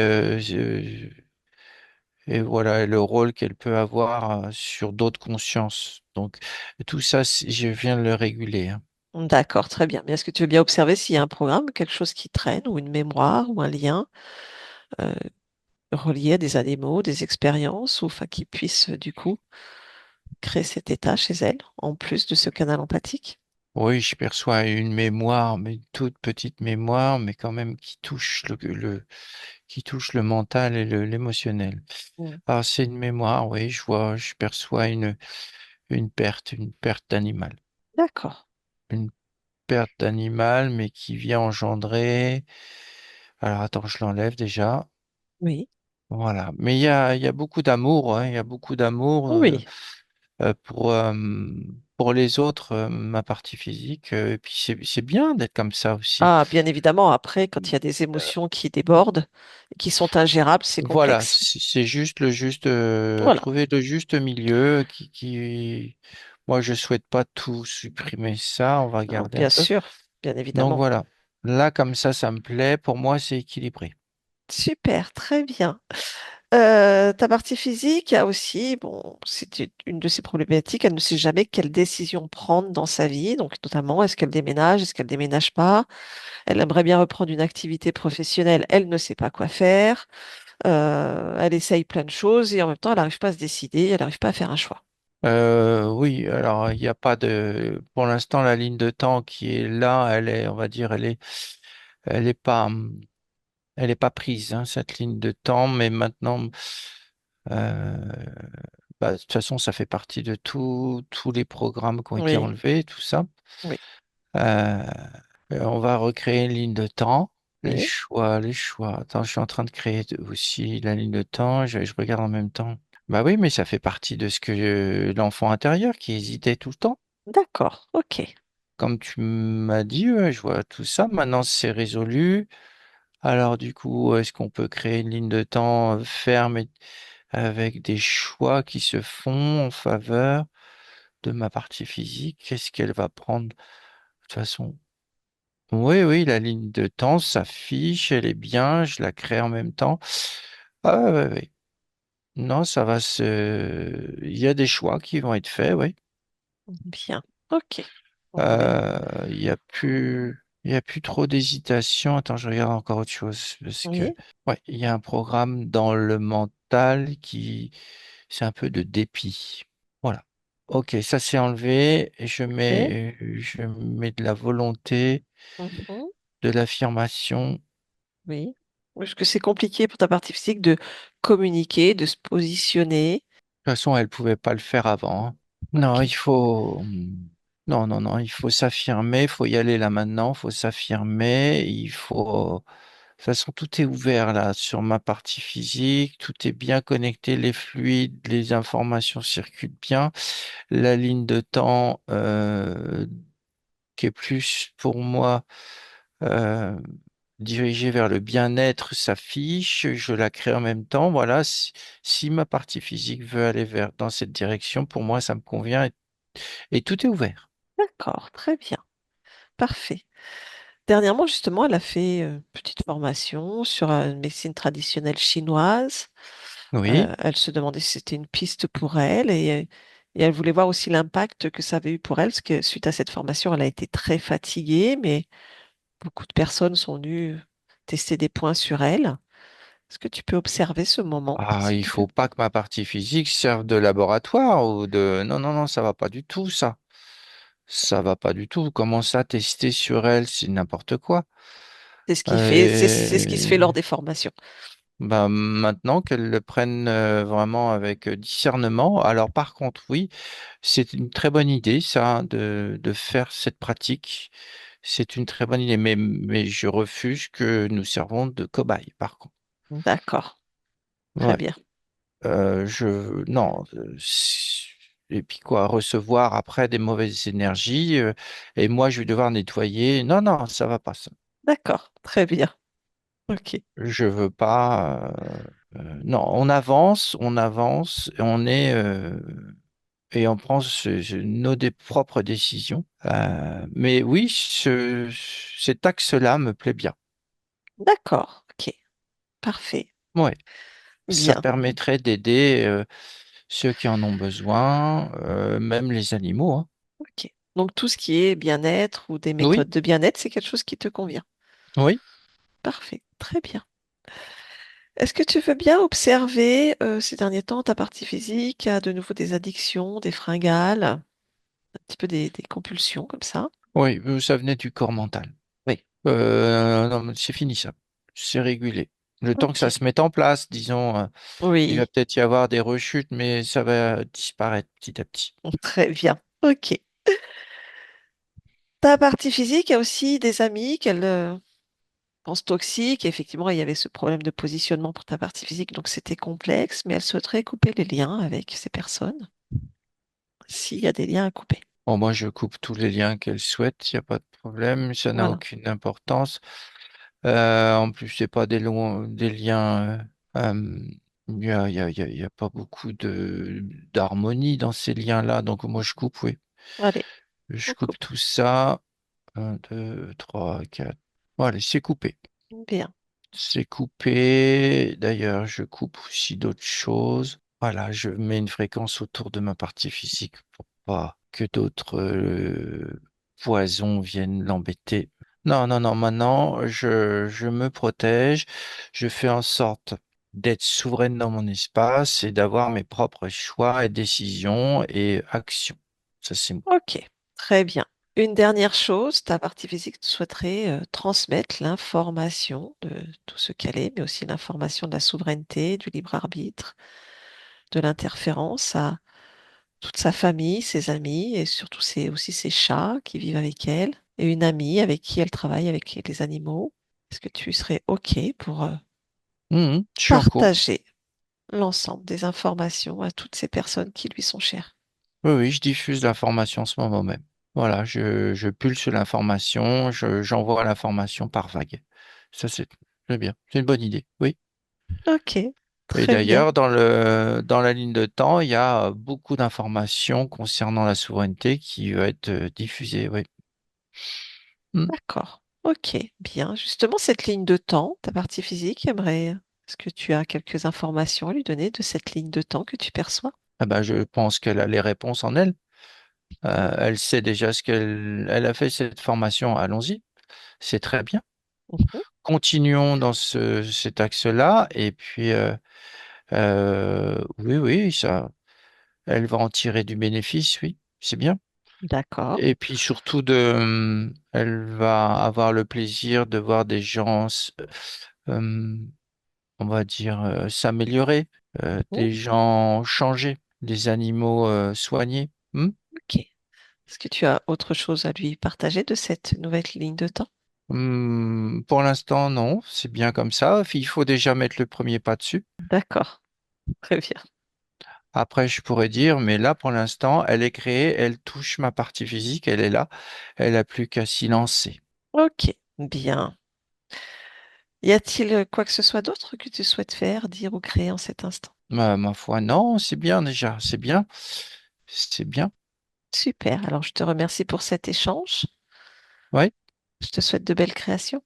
et voilà le rôle qu'elle peut avoir sur d'autres consciences. Donc, tout ça, je viens de le réguler, hein. D'accord, très bien. Mais est-ce que tu veux bien observer s'il y a un programme, quelque chose qui traîne, ou une mémoire, ou un lien euh, relié à des animaux, des expériences, ou enfin qui puisse du coup créer cet état chez elle, en plus de ce canal empathique? Oui, je perçois une mémoire, mais une toute petite mémoire, mais quand même qui touche qui touche le mental et l'émotionnel. Mm. Alors, c'est une mémoire, oui, je perçois une perte d'animal. D'accord, Une perte d'animal, mais qui vient engendrer. Alors attends, je l'enlève déjà. oui, Voilà. Mais il y a beaucoup d'amour, hein, il y a beaucoup d'amour oui. euh, pour, euh, pour les autres, ma partie physique. Et puis c'est bien d'être comme ça aussi. Ah, bien évidemment, après, quand il y a des Euh, émotions qui débordent, qui sont ingérables, c'est voilà, complexe. c'est juste Voilà. trouver le juste milieu moi je souhaite pas tout supprimer ça, on va Non, garder un bien peu. sûr, bien Donc évidemment. voilà. Là, comme ça me plaît. Pour moi, c'est équilibré. Super, très bien. Ta partie physique a aussi, bon, c'est une de ses problématiques, elle ne sait jamais quelle décision prendre dans sa vie, donc notamment est-ce qu'elle déménage, est-ce qu'elle déménage pas, elle aimerait bien reprendre une activité professionnelle, elle ne sait pas quoi faire, elle essaye plein de choses et en même temps elle n'arrive pas à se décider, elle n'arrive pas à faire un choix. Oui, alors il n'y a pas pour l'instant, la ligne de temps qui est là, on va dire, elle est pas, elle est pas prise, hein, cette ligne de temps, mais maintenant, euh, bah, de toute façon, ça fait partie de tous les programmes qui ont été Oui, enlevés, tout ça. oui, Euh, on va recréer une ligne de temps. oui. Les choix. Attends, je suis en train de créer aussi la ligne de temps. Je regarde en même temps. Bah oui, mais ça fait partie de ce que l'enfant intérieur qui hésitait tout le temps. D'accord, ok. Comme tu m'as dit, ouais, je vois tout ça. Maintenant, c'est résolu. Alors, du coup, est-ce qu'on peut créer une ligne de temps ferme avec des choix qui se font en faveur de ma partie physique? Qu'est-ce qu'elle va prendre? De toute façon. Oui, oui, la ligne de temps s'affiche, elle est bien, je la crée en même temps. Ah, ouais, ouais, ouais. Non, ça va se... Il y a des choix qui vont être faits, oui. Bien. OK. Bon, ben, Il y a plus trop d'hésitation. Attends, je regarde encore autre chose parce que, oui. ouais, il y a un programme dans le mental qui, c'est un peu de dépit. Voilà. Ok, ça c'est enlevé. Et OK. je mets de la volonté, Mhm. de l'affirmation. Oui. Oui, parce que c'est compliqué pour ta partie physique de communiquer, de se positionner. De toute façon, elle pouvait pas le faire avant, hein. Non, OK. il faut, non, non, non, il faut s'affirmer. Il faut y aller là maintenant. Il faut s'affirmer. Il faut. De toute façon, tout est ouvert là sur ma partie physique, tout est bien connecté, les fluides, les informations circulent bien. La ligne de temps qui est plus pour moi euh, dirigée vers le bien-être s'affiche, je la crée en même temps. Voilà, si ma partie physique veut aller vers dans cette direction, pour moi, ça me convient et tout est ouvert. D'accord. Très bien. Parfait. Dernièrement, justement, elle a fait une petite formation sur une médecine traditionnelle chinoise. Oui. Elle se demandait si c'était une piste pour elle et elle voulait voir aussi l'impact que ça avait eu pour elle, parce que suite à cette formation, elle a été très fatiguée, mais beaucoup de personnes sont venues tester des points sur elle. Est-ce que tu peux observer ce moment, Ah, s'il il te plaît? faut pas que ma partie physique serve de laboratoire ou de... Non, non, non, ça va pas du tout, ça. Ça va pas du tout. Comment ça, tester sur elle, c'est n'importe quoi. C'est ce qui fait, c'est ce qui se fait lors Euh, des formations. Bah, maintenant qu'elle le prenne vraiment avec discernement. Alors, par contre, oui, c'est une très bonne idée, ça, de faire cette pratique. C'est une très bonne idée, mais je refuse que nous servons de cobaye, par contre. D'accord, très Ouais. bien. Non, et puis quoi, recevoir après des mauvaises énergies, et moi je vais devoir nettoyer. Non, non, ça va pas ça. D'accord, très bien. Ok, Je veux pas. Non, on avance, et et on prend propres décisions. Mais oui, cet axe-là me plaît bien. d'accord, ok, parfait. Ouais, ça Bien, permettrait d'aider ceux qui en ont besoin, même les animaux, hein. ok. Donc tout ce qui est bien-être ou des Oui, méthodes de bien-être, c'est quelque chose qui te convient. oui. Parfait, très bien. Est-ce que tu veux bien observer ces derniers temps ta partie physique, a de nouveau des addictions, des fringales, un petit peu des compulsions comme ça? Oui, ça venait du corps mental. Oui. Non, mais c'est fini ça. C'est régulé. Le temps que ça Ok. se mette en place, disons, il va Oui, peut-être y avoir des rechutes, mais ça va disparaître petit à petit. très bien. Ok. Ta partie physique a aussi des amis qu'elle pense toxiques. Et effectivement, il y avait ce problème de positionnement pour ta partie physique, donc c'était complexe, mais elle souhaiterait couper les liens avec ces personnes, s'il y a des liens à couper. Bon, moi, je coupe tous les liens qu'elle souhaite, il n'y a pas de problème, ça n'a Voilà. aucune importance. En plus, c'est pas des liens. Il y a pas beaucoup d'harmonie dans ces liens-là, donc moi, je coupe, oui. Allez, Je on coupe coupe. tout ça. Un, deux, trois, quatre. Voilà, c'est coupé. Bien. C'est coupé. D'ailleurs, je coupe aussi d'autres choses. Voilà, je mets une fréquence autour de ma partie physique pour pas que d'autres poisons viennent l'embêter. Non, non, non, maintenant, je me protège. Je fais en sorte d'être souveraine dans mon espace et d'avoir mes propres choix et décisions et actions. Ça, c'est moi. Ok, très bien. Une dernière chose, ta partie physique souhaiterait transmettre l'information de tout ce qu'elle est, mais aussi l'information de la souveraineté, du libre arbitre, de l'interférence à toute sa famille, ses amis et surtout aussi ses chats qui vivent avec elle et une amie avec qui elle travaille avec les animaux. Est-ce que tu serais OK pour Je suis en cours. partager l'ensemble des informations à toutes ces personnes qui lui sont chères? Oui, oui, je diffuse l'information en ce moment même. Voilà, je pulse l'information, j'envoie l'information par vague. Ça, c'est bien. C'est une bonne idée. Oui. OK, Et très bien. d'ailleurs, dans la ligne de temps, il y a beaucoup d'informations concernant la souveraineté qui va être diffusée. Oui. Hmm. D'accord. Ok, bien. Justement, cette ligne de temps, ta partie physique, est-ce que tu as quelques informations à lui donner de cette ligne de temps que tu perçois? Ah ben, je pense qu'elle a les réponses en elle. Elle sait déjà ce qu'elle a fait cette formation. Allons-y, c'est très bien. Mhm. Continuons dans cet axe-là. Et puis, oui, oui, ça, elle va en tirer du bénéfice, oui, c'est bien. D'accord. Et puis surtout elle va avoir le plaisir de voir des gens, euh, on va dire, s'améliorer, Mhm. des gens changer, des animaux, soignés. Hmm. Ok. Est-ce que tu as autre chose à lui partager de cette nouvelle ligne de temps? Pour l'instant, non, c'est bien comme ça. Il faut déjà mettre le premier pas dessus. D'accord, très bien. Après, je pourrais dire, mais là, pour l'instant, elle est créée, elle touche ma partie physique, elle est là, elle n'a plus qu'à s'y lancer. Ok, bien. Y a-t-il quoi que ce soit d'autre que tu souhaites faire, dire ou créer en cet instant? Ma foi, non, c'est bien déjà, c'est bien, c'est bien. Super. Alors, je te remercie pour cet échange. Oui. Je te souhaite de belles créations.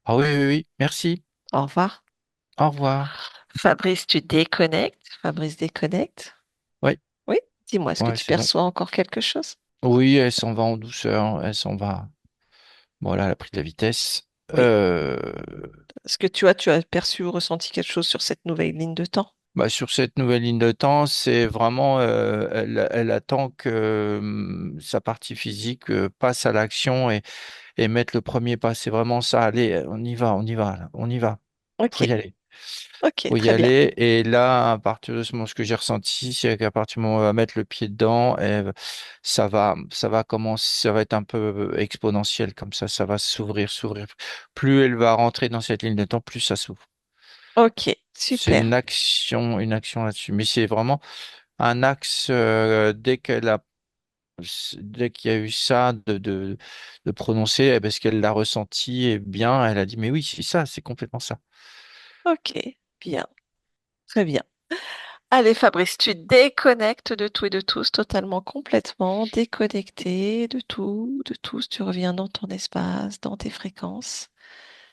Ah oui, oui, oui, merci. Au revoir. Au revoir. Fabrice, tu déconnectes. Fabrice déconnecte. Oui, Oui, dis-moi, est-ce que ouais, tu c'est bon. perçois encore quelque chose? Oui, elle s'en va en douceur, elle s'en va. Voilà, elle a pris de la vitesse. Oui. Est-ce que tu as perçu ou ressenti quelque chose sur cette nouvelle ligne de temps? Bah, sur cette nouvelle ligne de temps, c'est vraiment, elle attend que sa partie physique passe à l'action et mette le premier pas. C'est vraiment ça. Allez, on y va, là, on y va. Ok, Faut y aller. ok, Faut y très bien. aller. Et là, à partir de ce moment, ce que j'ai ressenti, c'est qu'à partir du moment où on va mettre le pied dedans, ça va commencer, ça va être un peu exponentiel comme ça va s'ouvrir, s'ouvrir. Plus elle va rentrer dans cette ligne de temps, plus ça s'ouvre. Ok, C'est super. une action là-dessus. Mais c'est vraiment un axe, dès qu'il y a eu ça de prononcer, eh ben, parce qu'elle l'a ressenti et bien, elle a dit, mais oui, c'est ça, c'est complètement ça. Ok, bien, très bien. Allez, Fabrice, tu déconnectes de tout et de tous, totalement, complètement déconnecté de tout, de tous. Tu reviens dans ton espace, dans tes fréquences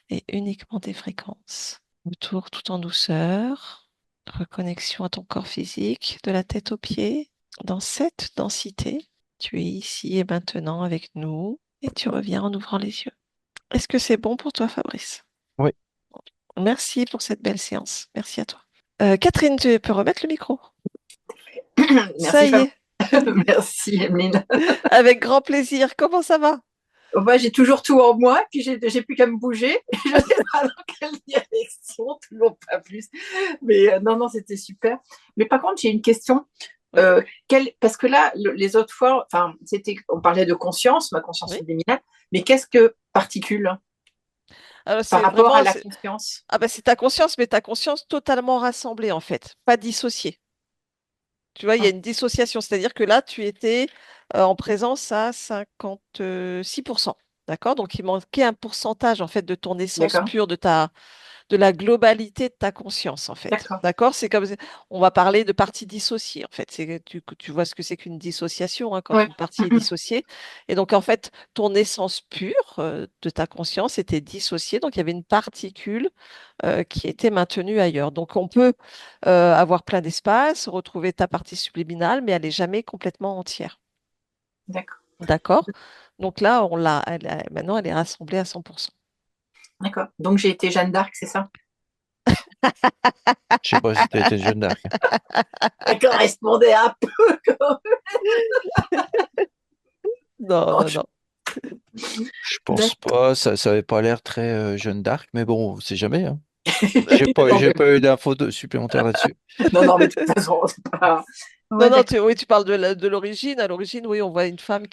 et uniquement tes fréquences. Autour, tout en douceur. Reconnexion à ton corps physique, de la tête aux pieds. Dans cette densité, tu es ici et maintenant avec nous et tu reviens en ouvrant les yeux. Est-ce que c'est bon pour toi, Fabrice? Oui. Merci pour cette belle séance. Merci à toi. Catherine, tu peux remettre le micro? Ça Merci y Fab. est, Merci Emeline. avec grand plaisir. Comment ça va? Moi, j'ai toujours tout en moi, puis j'ai plus qu'à me bouger. Je sais pas dans quelle direction, toujours pas plus. Mais non, non, c'était super. Mais par contre, j'ai une question. Oui, Parce que là, les autres fois, enfin, on parlait de conscience, ma conscience oui. subliminale, mais qu'est-ce que particule Alors, par c'est rapport vraiment, à la conscience? ah bah, c'est ta conscience, mais ta conscience totalement rassemblée, en fait, pas dissociée. Tu vois, il y a Ah, une dissociation, c'est-à-dire que là, tu étais en présence à 56%. D'accord? Donc, il manquait un pourcentage, en fait, de ton essence d'accord, pure, de la globalité de ta conscience, en fait. d'accord. D'accord? C'est comme, on va parler de partie dissociée, en fait. Tu vois ce que c'est qu'une dissociation, hein, quand Ouais. une partie est dissociée. Et donc, en fait, ton essence pure de ta conscience était dissociée. Donc, il y avait une particule qui était maintenue ailleurs. Donc, on peut avoir plein d'espace, retrouver ta partie subliminale, mais elle n'est jamais complètement entière. D'accord, D'accord? Donc là, maintenant, elle est rassemblée à 100%. d'accord. Donc j'ai été Jeanne d'Arc, c'est ça? Je sais pas si tu étais Jeanne d'Arc. Ça correspondait un peu. Non, Non, non, non. Je pense d'accord. pas, ça avait pas l'air très Jeanne d'Arc, mais bon, on sait jamais, hein. Non, J'ai pas eu d'infos supplémentaires là-dessus. non, non, mais de toute façon, c'est pas. Non, Ouais, non, d'accord. oui, tu parles de l'origine. À l'origine, oui, on voit une femme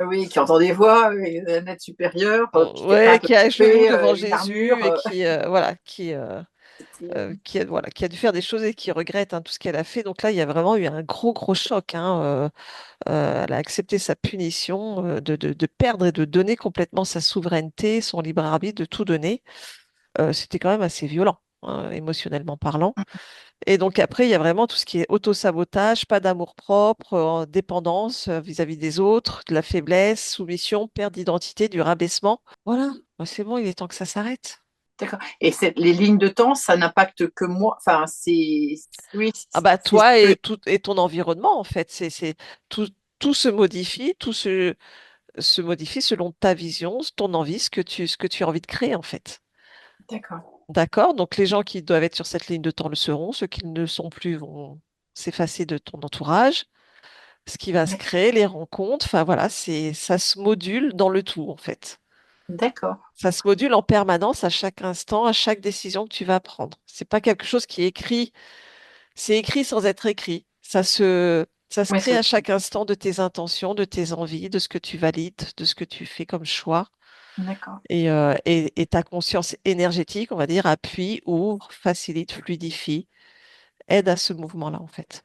Oui, qui entend des voix, un être supérieur, qui était un ouais, peu qui est à genoux coupé, devant une Jésus armure. et voilà, C'était, voilà, qui a dû faire des choses et qui regrette hein, tout ce qu'elle a fait. Donc là, il y a vraiment eu un gros, gros choc. Hein, elle a accepté sa punition de perdre et de donner complètement sa souveraineté, son libre arbitre, de tout donner. C'était quand même assez violent. émotionnellement parlant. Et donc après, il y a vraiment tout ce qui est auto-sabotage, pas d'amour-propre, dépendance vis-à-vis des autres, de la faiblesse, soumission, perte d'identité, du rabaissement. Voilà. Bah, c'est bon, il est temps que ça s'arrête. D'accord. Et les lignes de temps, ça n'impacte que moi. Enfin, oui, Ah bah c'est ce toi que. et ton environnement, en fait. Tout, tout se modifie, se modifie selon ta vision, ton envie, ce que tu as envie de créer, en fait. D'accord. D'accord? Donc les gens qui doivent être sur cette ligne de temps le seront, ceux qui ne le sont plus vont s'effacer de ton entourage. Ce qui va se créer, les rencontres, enfin voilà, ça se module dans le tout, en fait. D'accord. Ça se module en permanence à chaque instant, à chaque décision que tu vas prendre. C'est pas quelque chose qui est écrit, c'est écrit sans être écrit. Ça se Ouais, crée à chaque instant de tes intentions, de tes envies, de ce que tu valides, de ce que tu fais comme choix. d'accord. Et ta conscience énergétique, on va dire, appuie, ouvre, facilite, fluidifie, aide à ce mouvement-là, en fait.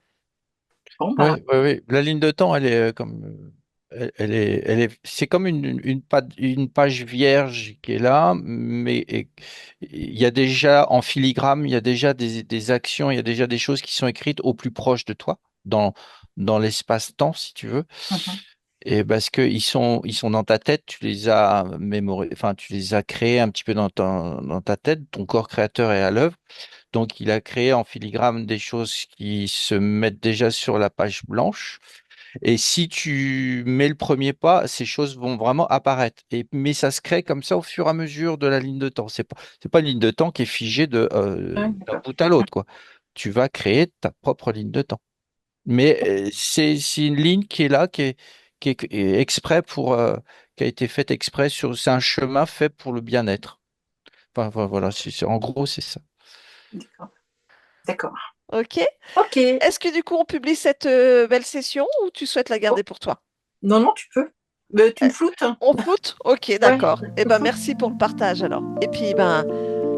Bon, Oui, bah, oui, oui. La ligne de temps, elle est comme, c'est comme une page vierge qui est là, mais il y a déjà en filigrane, il y a déjà des actions, il y a déjà des choses qui sont écrites au plus proche de toi, dans l'espace-temps, si tu veux. mhm. Et parce que ils sont dans ta tête, tu les as enfin, tu les as créés un petit peu dans ta tête, ton corps créateur est à l'œuvre. Donc, il a créé en filigrane des choses qui se mettent déjà sur la page blanche. Et si tu mets le premier pas, ces choses vont vraiment apparaître. Mais ça se crée comme ça au fur et à mesure de la ligne de temps. C'est pas une ligne de temps qui est figée Ouais, d'un d'accord. bout à l'autre, quoi. Tu vas créer ta propre ligne de temps. Mais c'est une ligne qui est là, qui est exprès qui a été faite exprès c'est un chemin fait pour le bien-être. Enfin, voilà, en gros, c'est ça. D'accord. D'accord. OK? Ok. Est-ce que du coup, on publie cette belle session ou tu souhaites la Oh, garder pour toi? non, non, tu peux. Mais tu Euh, me floutes, hein. On floute? Ok, Ouais, d'accord. tu Eh me ben, floutes. merci pour le partage alors. Et puis, ben,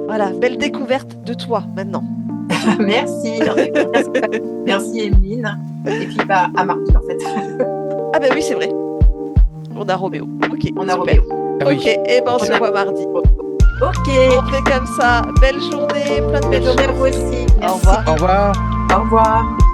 voilà, belle découverte de toi maintenant. Merci. Merci, merci, Emeline. Et puis, bah, à mardi, en fait. Ah ben oui, c'est vrai. On a Roméo. Ok, On a super. Roméo. Ah Ok, oui. et ben on se On a- voit mardi. Ok. On fait comme ça. Belle journée, plein de Belle belles journée à vous choses. aussi. Au Merci. revoir. Au revoir. Au revoir.